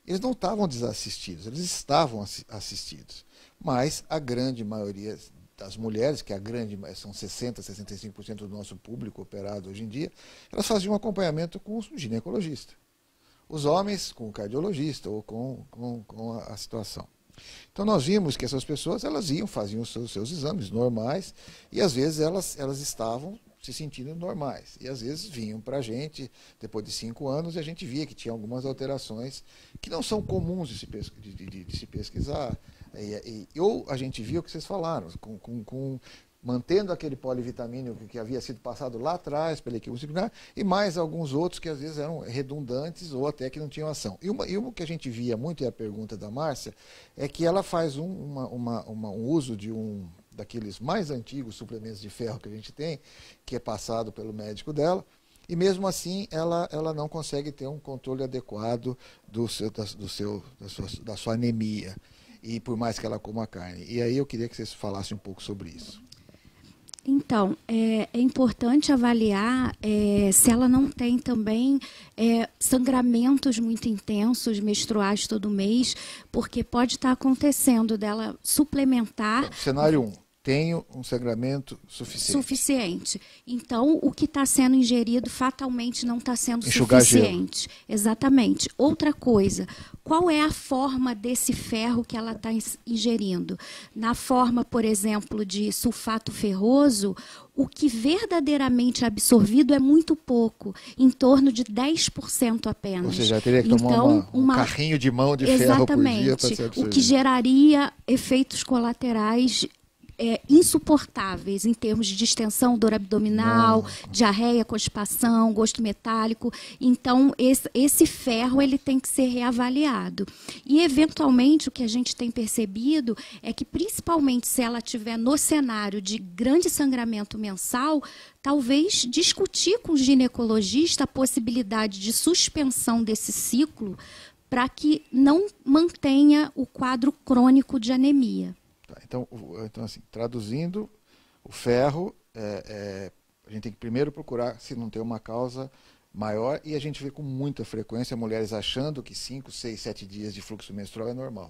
eles não estavam desassistidos, eles estavam assistidos. Mas a grande maioria das mulheres, que são 60%, 65% do nosso público operado hoje em dia, elas faziam um acompanhamento com o ginecologista. Os homens com o cardiologista ou com a situação. Então nós vimos que essas pessoas faziam os seus exames normais e às vezes elas estavam se sentindo normais. E às vezes vinham para a gente, depois de 5 anos, e a gente via que tinha algumas alterações que não são comuns de se pesquisar. Ou a gente via o que vocês falaram, mantendo aquele polivitamínico que havia sido passado lá atrás pela equipe disciplinar, e mais alguns outros que às vezes eram redundantes ou até que não tinham ação. E uma que a gente via muito, e a pergunta da Márcia, é que ela faz um uso de daqueles mais antigos suplementos de ferro que a gente tem, que é passado pelo médico dela, e mesmo assim ela não consegue ter um controle adequado da sua anemia, e por mais que ela coma carne. E aí eu queria que vocês falassem um pouco sobre isso. Então, é importante avaliar se ela não tem também sangramentos muito intensos, menstruais todo mês, porque pode estar acontecendo dela suplementar... Cenário 1. Tenho um sangramento suficiente. Então, o que está sendo ingerido fatalmente não está sendo Enxugar suficiente. Gelo. Exatamente. Outra coisa, qual é a forma desse ferro que ela está ingerindo? Na forma, por exemplo, de sulfato ferroso, o que verdadeiramente é absorvido é muito pouco, em torno de 10% apenas. Ou seja, teria que tomar um carrinho de mão de ferro por dia para ser absorvido. O que geraria efeitos colaterais insuportáveis em termos de distensão, dor abdominal, diarreia, constipação, gosto metálico. Então, esse ferro ele tem que ser reavaliado. E, eventualmente, o que a gente tem percebido é que, principalmente se ela estiver no cenário de grande sangramento mensal, talvez discutir com o ginecologista a possibilidade de suspensão desse ciclo para que não mantenha o quadro crônico de anemia. Então, assim, traduzindo, o ferro, a gente tem que primeiro procurar se não tem uma causa maior, e a gente vê com muita frequência mulheres achando que 5, 6, 7 dias de fluxo menstrual é normal.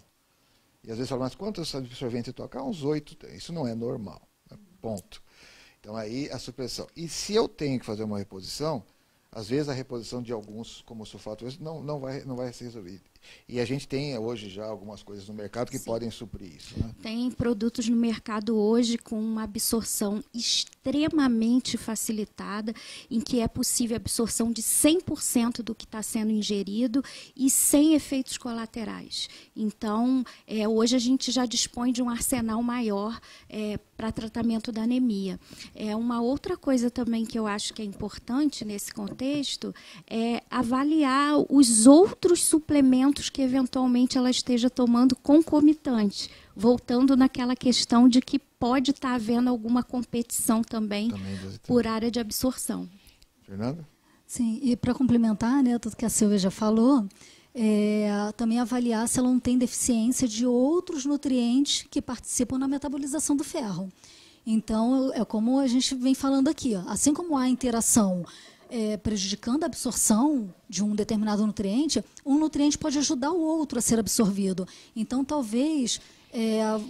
E às vezes falam, mas quantos absorventes tocar? Uns 8. Isso não é normal. Né? Ponto. Então aí a supressão. E se eu tenho que fazer uma reposição, às vezes a reposição de alguns, como o sulfato, não vai ser resolvida. E a gente tem hoje já algumas coisas no mercado que podem suprir isso. Né? Tem produtos no mercado hoje com uma absorção extremamente facilitada, em que é possível a absorção de 100% do que está sendo ingerido e sem efeitos colaterais. Então, hoje a gente já dispõe de um arsenal maior para tratamento da anemia. Uma outra coisa também que eu acho que é importante nesse contexto é avaliar os outros suplementos que eventualmente ela esteja tomando concomitante, voltando naquela questão de que pode estar havendo alguma competição também por área de absorção. Fernanda? Sim, e para complementar, né, tudo que a Silvia já falou, também avaliar se ela não tem deficiência de outros nutrientes que participam na metabolização do ferro. Então, é como a gente vem falando aqui, ó, assim como há interação prejudicando a absorção de um determinado nutriente, um nutriente pode ajudar o outro a ser absorvido. Então, talvez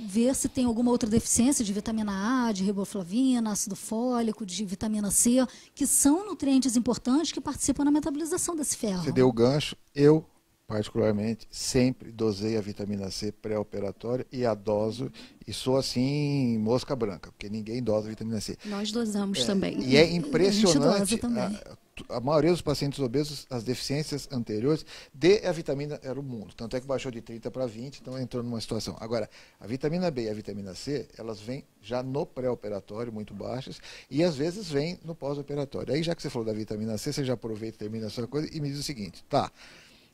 ver se tem alguma outra deficiência de vitamina A, de riboflavina, ácido fólico, de vitamina C, que são nutrientes importantes que participam na metabolização desse ferro. Você deu o gancho. Eu, particularmente, sempre dosei a vitamina C pré-operatória e a doso, e sou assim, mosca branca, porque ninguém dosa a vitamina C. Nós dosamos também. E é impressionante, a a maioria dos pacientes obesos, as deficiências anteriores, D a vitamina era o mundo, tanto é que baixou de 30 para 20, então entrou numa situação. Agora, a vitamina B e a vitamina C, elas vêm já no pré-operatório, muito baixas, e às vezes vêm no pós-operatório. Aí, já que você falou da vitamina C, você já aproveita e termina a sua coisa e me diz o seguinte,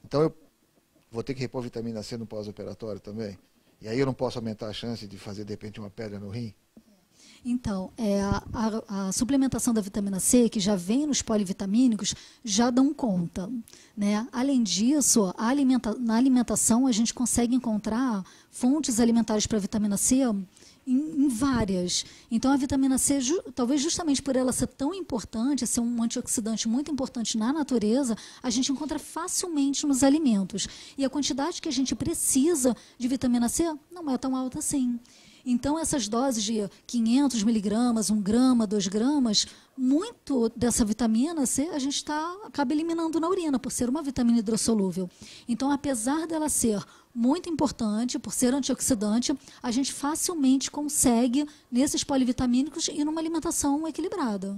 então eu vou ter que repor vitamina C no pós-operatório também? E aí eu não posso aumentar a chance de fazer, de repente, uma pedra no rim? Então, a suplementação da vitamina C, que já vem nos polivitamínicos, já dão conta. Né? Além disso, na alimentação a gente consegue encontrar fontes alimentares para a vitamina C em várias. Então, a vitamina C, talvez justamente por ela ser tão importante, ser um antioxidante muito importante na natureza, a gente encontra facilmente nos alimentos. E a quantidade que a gente precisa de vitamina C não é tão alta assim. Então, essas doses de 500 miligramas, 1 grama, 2 gramas, muito dessa vitamina C a gente acaba eliminando na urina, por ser uma vitamina hidrossolúvel. Então, apesar dela ser muito importante, por ser antioxidante, a gente facilmente consegue, nesses polivitamínicos, ir numa alimentação equilibrada.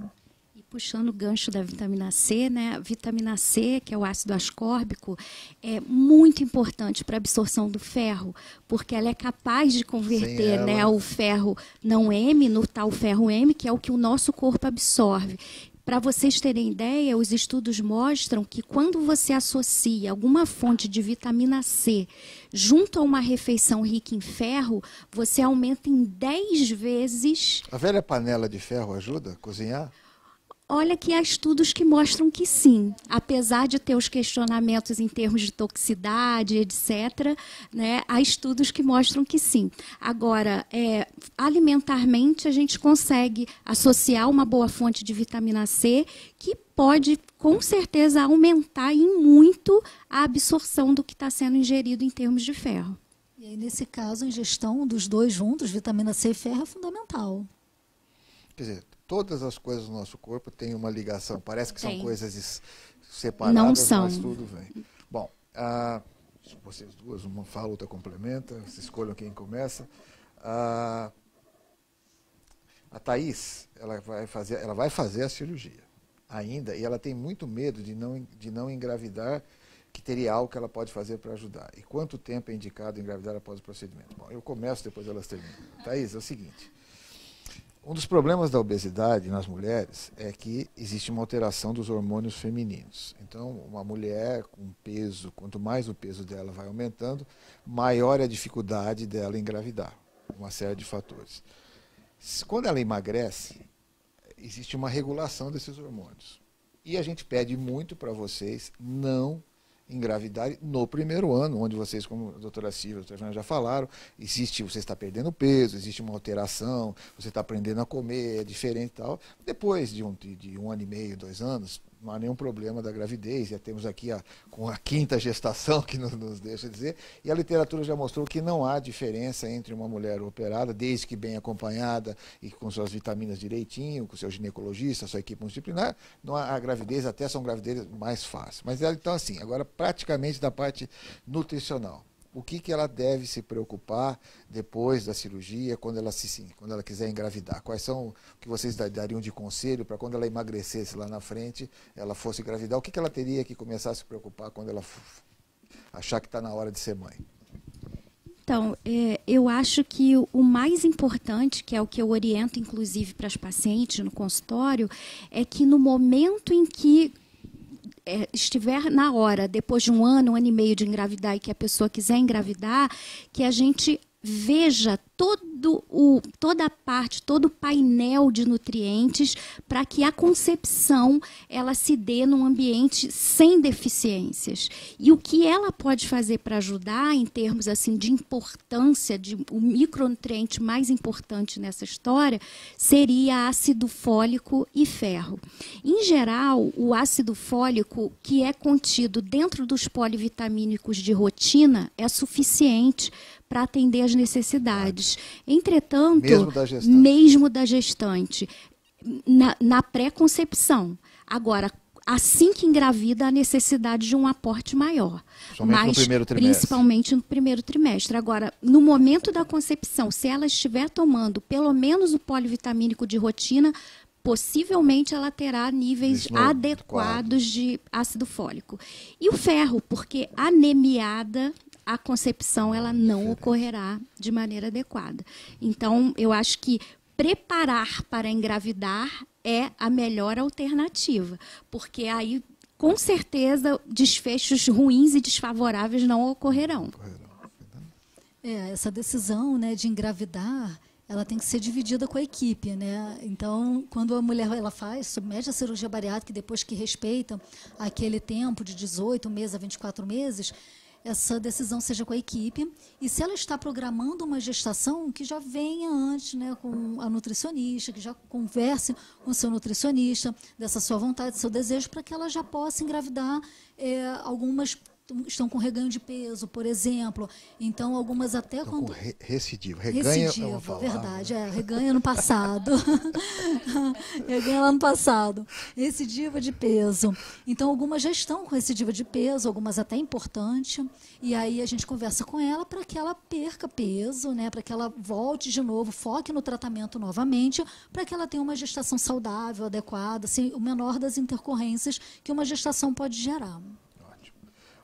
E puxando o gancho da vitamina C, né? A vitamina C, que é o ácido ascórbico, é muito importante para a absorção do ferro, porque ela é capaz de converter, né, o ferro não M no tal ferro M, que é o que o nosso corpo absorve. Para vocês terem ideia, os estudos mostram que quando você associa alguma fonte de vitamina C junto a uma refeição rica em ferro, você aumenta em 10 vezes... A velha panela de ferro ajuda a cozinhar? Olha que há estudos que mostram que sim, apesar de ter os questionamentos em termos de toxicidade, etc., né, há estudos que mostram que sim. Agora, alimentarmente, a gente consegue associar uma boa fonte de vitamina C que pode, com certeza, aumentar em muito a absorção do que está sendo ingerido em termos de ferro. E aí, nesse caso, a ingestão dos dois juntos, vitamina C e ferro, é fundamental. Quer dizer, todas as coisas do nosso corpo têm uma ligação. Parece que são coisas separadas, não são. Mas tudo vem. Bom, vocês duas, uma fala, outra complementa. Vocês escolham quem começa. A Thaís, ela vai fazer a cirurgia ainda, e ela tem muito medo de não engravidar, que teria algo que ela pode fazer para ajudar. E quanto tempo é indicado engravidar após o procedimento? Bom, eu começo, depois elas terminam. Thaís, é o seguinte... Um dos problemas da obesidade nas mulheres é que existe uma alteração dos hormônios femininos. Então, uma mulher com peso, quanto mais o peso dela vai aumentando, maior é a dificuldade dela engravidar. Uma série de fatores. Quando ela emagrece, existe uma regulação desses hormônios. E a gente pede muito para vocês não engravidarem no primeiro ano, onde vocês, como a doutora Silvia e a doutora Fernanda já falaram, você está perdendo peso, existe uma alteração, você está aprendendo a comer, é diferente e tal. Depois de um ano e meio, 2 anos, não há nenhum problema da gravidez, já temos aqui com a 5ª gestação, que nos deixa dizer, e a literatura já mostrou que não há diferença entre uma mulher operada, desde que bem acompanhada e com suas vitaminas direitinho, com seu ginecologista, sua equipe multidisciplinar, não há, a gravidez até são gravidezes mais fáceis. Mas então assim, agora praticamente da parte nutricional. O que ela deve se preocupar depois da cirurgia, quando ela quiser engravidar? Quais são o que vocês dariam de conselho para quando ela emagrecesse lá na frente, ela fosse engravidar? O que ela teria que começar a se preocupar quando ela achar que está na hora de ser mãe? Então, eu acho que o mais importante, que é o que eu oriento, inclusive, para as pacientes no consultório, é que no momento em que estiver na hora, depois de um ano e meio de engravidar e que a pessoa quiser engravidar, que a gente veja toda a parte, todo o painel de nutrientes para que a concepção ela se dê num ambiente sem deficiências. E o que ela pode fazer para ajudar em termos assim de importância, o micronutriente mais importante nessa história seria ácido fólico e ferro. Em geral, o ácido fólico que é contido dentro dos polivitamínicos de rotina é suficiente para atender às necessidades. Entretanto, mesmo da gestante, na pré-concepção. Agora, assim que engravida, há necessidade de um aporte maior. No primeiro trimestre. Principalmente no primeiro trimestre. Agora, no momento da concepção, se ela estiver tomando pelo menos o polivitamínico de rotina, possivelmente ela terá níveis adequados de ácido fólico. E o ferro, porque anemiada, a concepção ela não ocorrerá de maneira adequada. Então, eu acho que preparar para engravidar é a melhor alternativa, porque aí, com certeza, desfechos ruins e desfavoráveis não ocorrerão. Essa decisão, né, de engravidar, ela tem que ser dividida com a equipe, né? Então, quando a mulher submete a cirurgia bariátrica, depois que respeita aquele tempo de 18 meses a 24 meses, essa decisão seja com a equipe, e se ela está programando uma gestação, que já venha antes, né, com a nutricionista, que já converse com o seu nutricionista, dessa sua vontade, seu desejo, para que ela já possa engravidar. Algumas estão com reganho de peso, por exemplo. Então, algumas até Estão quando... com recidivo. Reganha é uma palavra. Verdade, reganha no passado. Reganha lá no passado. Recidiva de peso. Então, algumas já estão com recidiva de peso, algumas até importante. E aí a gente conversa com ela para que ela perca peso, né, para que ela volte de novo, foque no tratamento novamente, para que ela tenha uma gestação saudável, adequada, assim, o menor das intercorrências que uma gestação pode gerar.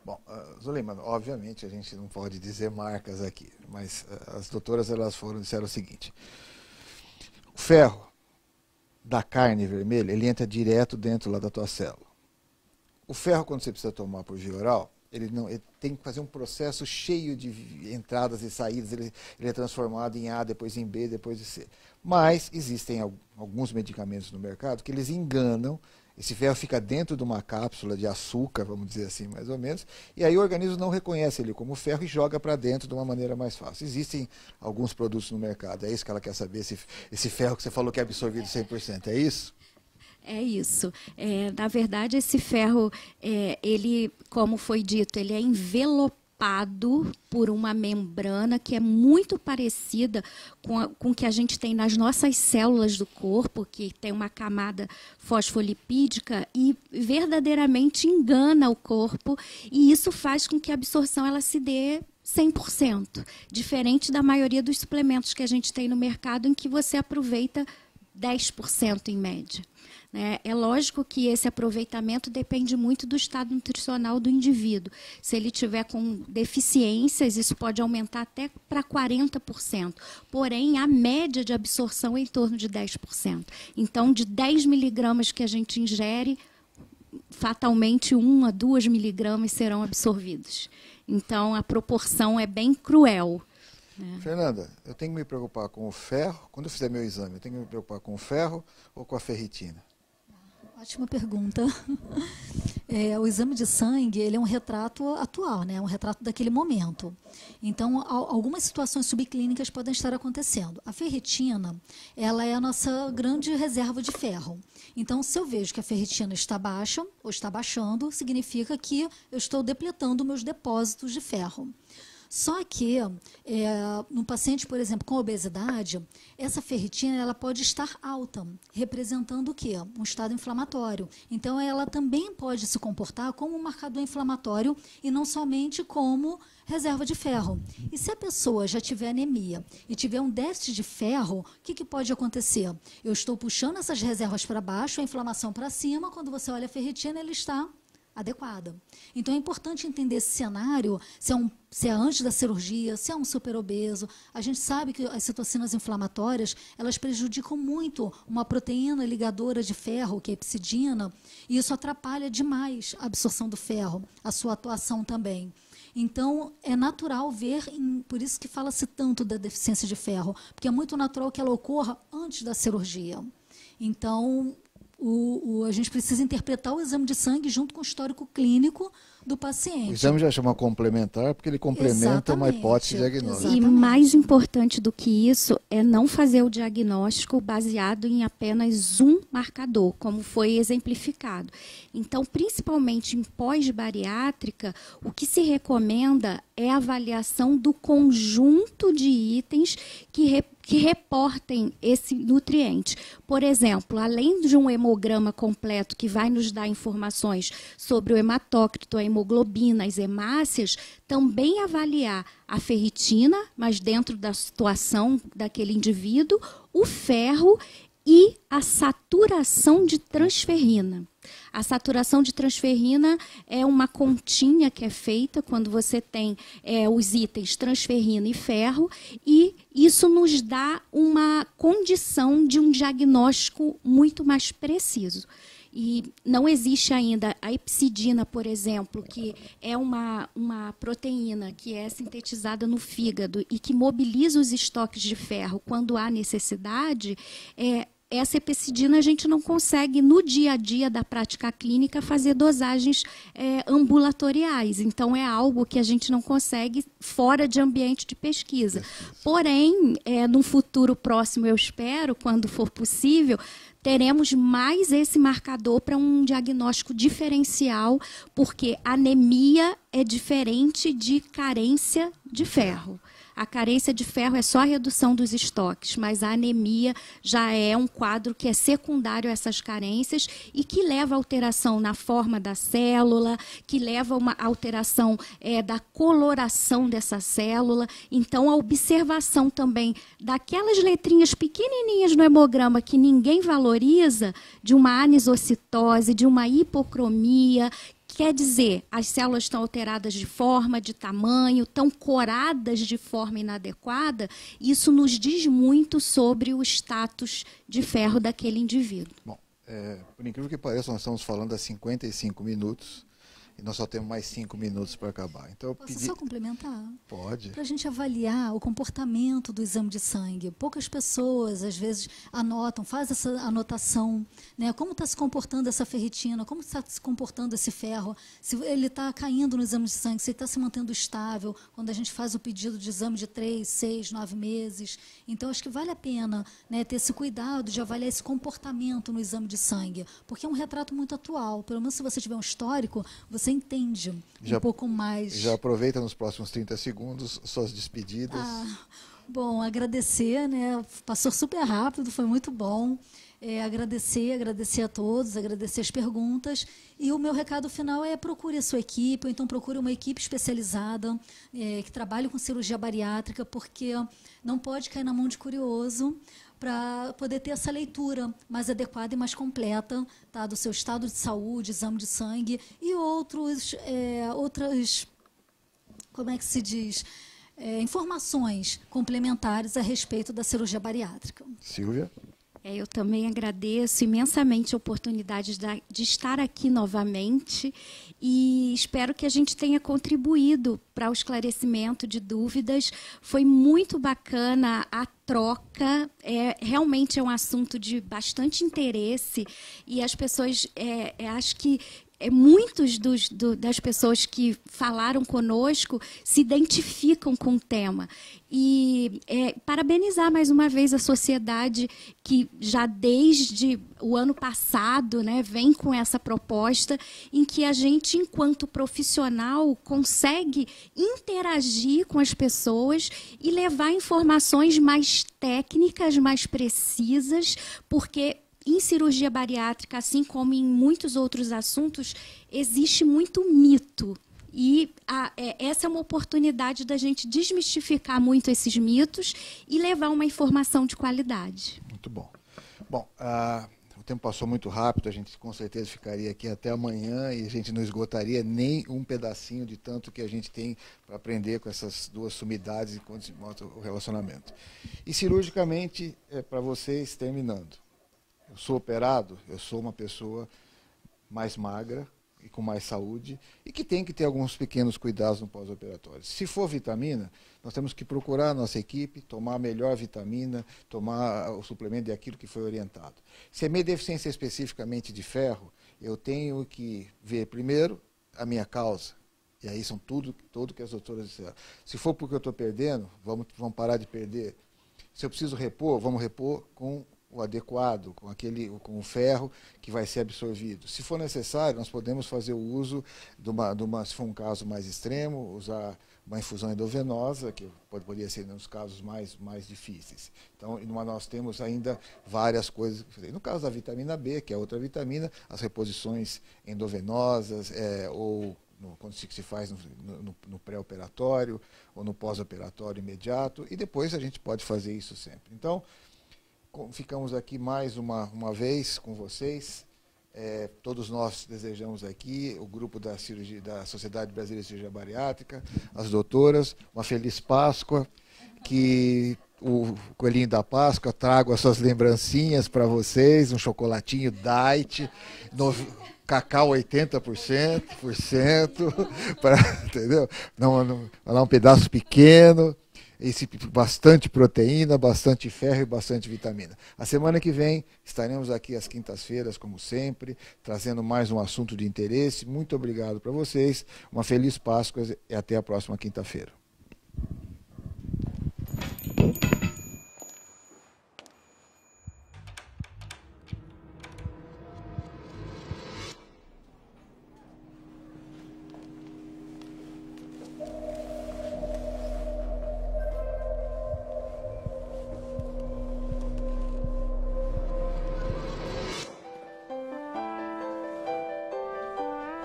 Bom, Zuleima, obviamente a gente não pode dizer marcas aqui, mas as doutoras disseram o seguinte: o ferro da carne vermelha, ele entra direto dentro lá da tua célula. O ferro, quando você precisa tomar por via oral, ele tem que fazer um processo cheio de entradas e saídas, ele é transformado em A, depois em B, depois em C. Mas existem alguns medicamentos no mercado que eles enganam. Esse ferro fica dentro de uma cápsula de açúcar, vamos dizer assim, mais ou menos, e aí o organismo não reconhece ele como ferro e joga para dentro de uma maneira mais fácil. Existem alguns produtos no mercado, é isso que ela quer saber, esse ferro que você falou que é absorvido 100%, é isso? É isso. Na verdade, esse ferro, ele, como foi dito, ele é envelopado por uma membrana que é muito parecida com o que a gente tem nas nossas células do corpo, que tem uma camada fosfolipídica e verdadeiramente engana o corpo, e isso faz com que a absorção ela se dê 100%, diferente da maioria dos suplementos que a gente tem no mercado, em que você aproveita 10% em média. É lógico que esse aproveitamento depende muito do estado nutricional do indivíduo. Se ele tiver com deficiências, isso pode aumentar até para 40%. Porém, a média de absorção é em torno de 10%. Então, de 10 miligramas que a gente ingere, fatalmente 1 a 2 miligramas serão absorvidos. Então, a proporção é bem cruel. Fernanda, eu tenho que me preocupar com o ferro, quando eu fizer meu exame, eu tenho que me preocupar com o ferro ou com a ferritina? Ótima pergunta. O exame de sangue, ele é um retrato atual, né? Um retrato daquele momento. Então, algumas situações subclínicas podem estar acontecendo. A ferritina, ela é a nossa grande reserva de ferro. Então, se eu vejo que a ferritina está baixa ou está baixando, significa que eu estou depletando meus depósitos de ferro. Só que, no paciente, por exemplo, com obesidade, essa ferritina ela pode estar alta, representando o quê? Um estado inflamatório. Então, ela também pode se comportar como um marcador inflamatório e não somente como reserva de ferro. E se a pessoa já tiver anemia e tiver um déficit de ferro, o que pode acontecer? Eu estou puxando essas reservas para baixo, a inflamação para cima, quando você olha a ferritina, ela está adequada. Então, é importante entender esse cenário, se é antes da cirurgia, se é um superobeso. A gente sabe que as citocinas inflamatórias, elas prejudicam muito uma proteína ligadora de ferro, que é a epsidina, e isso atrapalha demais a absorção do ferro, a sua atuação também. Então, é natural ver, por isso que fala-se tanto da deficiência de ferro, porque é muito natural que ela ocorra antes da cirurgia. Então, a gente precisa interpretar o exame de sangue junto com o histórico clínico do paciente. O exame já chama complementar, porque ele complementa uma hipótese diagnóstica. E mais importante do que isso é não fazer o diagnóstico baseado em apenas um marcador, como foi exemplificado. Então, principalmente em pós-bariátrica, o que se recomenda é a avaliação do conjunto de itens que reportem esse nutriente. Por exemplo, além de um hemograma completo que vai nos dar informações sobre o hematócrito, a hemoglobina, as hemácias, também avaliar a ferritina, mas dentro da situação daquele indivíduo, o ferro e a saturação de transferrina. A saturação de transferrina é uma continha que é feita quando você tem os itens transferrina e ferro, e isso nos dá uma condição de um diagnóstico muito mais preciso. E não existe ainda a epsidina, por exemplo, que é uma proteína que é sintetizada no fígado e que mobiliza os estoques de ferro quando há necessidade. essa epescidina a gente não consegue, no dia a dia da prática clínica, fazer dosagens ambulatoriais. Então, é algo que a gente não consegue fora de ambiente de pesquisa. Porém, num futuro próximo, eu espero, quando for possível, teremos mais esse marcador para um diagnóstico diferencial, porque anemia é diferente de carência de ferro. A carência de ferro é só a redução dos estoques, mas a anemia já é um quadro que é secundário a essas carências e que leva a alteração na forma da célula, que leva a uma alteração da coloração dessa célula. Então, a observação também daquelas letrinhas pequenininhas no hemograma que ninguém valoriza, de uma anisocitose, de uma hipocromia. Quer dizer, as células estão alteradas de forma, de tamanho, estão coradas de forma inadequada. Isso nos diz muito sobre o status de ferro daquele indivíduo. Bom, por incrível que pareça, nós estamos falando há 55 minutos e nós só temos mais 5 minutos para acabar. Então, Posso só complementar? Pode. Para a gente avaliar o comportamento do exame de sangue. Poucas pessoas, às vezes, anotam, fazem essa anotação, né? Como está se comportando essa ferritina, como está se comportando esse ferro, se ele está caindo no exame de sangue, se ele está se mantendo estável, quando a gente faz o pedido de exame de 3, 6, 9 meses. Então, acho que vale a pena, né, ter esse cuidado de avaliar esse comportamento no exame de sangue, porque é um retrato muito atual. Pelo menos se você tiver um histórico, você entende um pouco mais. Já aproveita nos próximos 30 segundos suas despedidas. Bom, agradecer, né? Passou super rápido, foi muito bom. Agradecer a todos, agradecer as perguntas. E o meu recado final é: procure a sua equipe, ou então procure uma equipe especializada que trabalhe com cirurgia bariátrica, porque não pode cair na mão de curioso, para poder ter essa leitura mais adequada e mais completa, tá, do seu estado de saúde, exame de sangue e outras, como é que se diz, informações complementares a respeito da cirurgia bariátrica. Silvia? Eu também agradeço imensamente a oportunidade de estar aqui novamente e espero que a gente tenha contribuído para o esclarecimento de dúvidas. Foi muito bacana a troca, realmente é um assunto de bastante interesse e as pessoas, acho que muitos das pessoas que falaram conosco se identificam com o tema. E parabenizar mais uma vez a sociedade que já desde o ano passado, né, vem com essa proposta em que a gente, enquanto profissional, consegue interagir com as pessoas e levar informações mais técnicas, mais precisas, porque em cirurgia bariátrica, assim como em muitos outros assuntos, existe muito mito. E essa é uma oportunidade da gente desmistificar muito esses mitos e levar uma informação de qualidade. Muito bom. Bom, o tempo passou muito rápido, a gente com certeza ficaria aqui até amanhã e a gente não esgotaria nem um pedacinho de tanto que a gente tem para aprender com essas duas sumidades enquanto se mostra o relacionamento. E cirurgicamente, para vocês, terminando. Eu sou operado, eu sou uma pessoa mais magra e com mais saúde e que tem que ter alguns pequenos cuidados no pós-operatório. Se for vitamina, nós temos que procurar a nossa equipe, tomar a melhor vitamina, tomar o suplemento daquilo que foi orientado. Se é minha deficiência especificamente de ferro, eu tenho que ver primeiro a minha causa. E aí são tudo que as doutoras disseram. Se for porque eu estou perdendo, vamos parar de perder. Se eu preciso repor, vamos repor com o adequado, com o ferro que vai ser absorvido. Se for necessário, nós podemos fazer o uso se for um caso mais extremo, usar uma infusão endovenosa, que poderia ser nos casos mais difíceis. Então, nós temos ainda várias coisas que fazer. No caso da vitamina B, que é outra vitamina, as reposições endovenosas ou quando se faz no pré-operatório ou no pós-operatório imediato, e depois a gente pode fazer isso sempre. Então, ficamos aqui mais uma vez com vocês. Todos nós desejamos aqui, o grupo da Sociedade Brasileira de Cirurgia Bariátrica, as doutoras, uma feliz Páscoa, que o Coelhinho da Páscoa traga as suas lembrancinhas para vocês, um chocolatinho diet, cacau 80%, entendeu? Não, um pedaço pequeno. bastante proteína, bastante ferro e bastante vitamina. A semana que vem estaremos aqui às quintas-feiras, como sempre, trazendo mais um assunto de interesse. Muito obrigado para vocês, uma feliz Páscoa e até a próxima quinta-feira.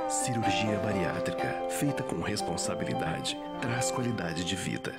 Cirurgia bariátrica, feita com responsabilidade, traz qualidade de vida.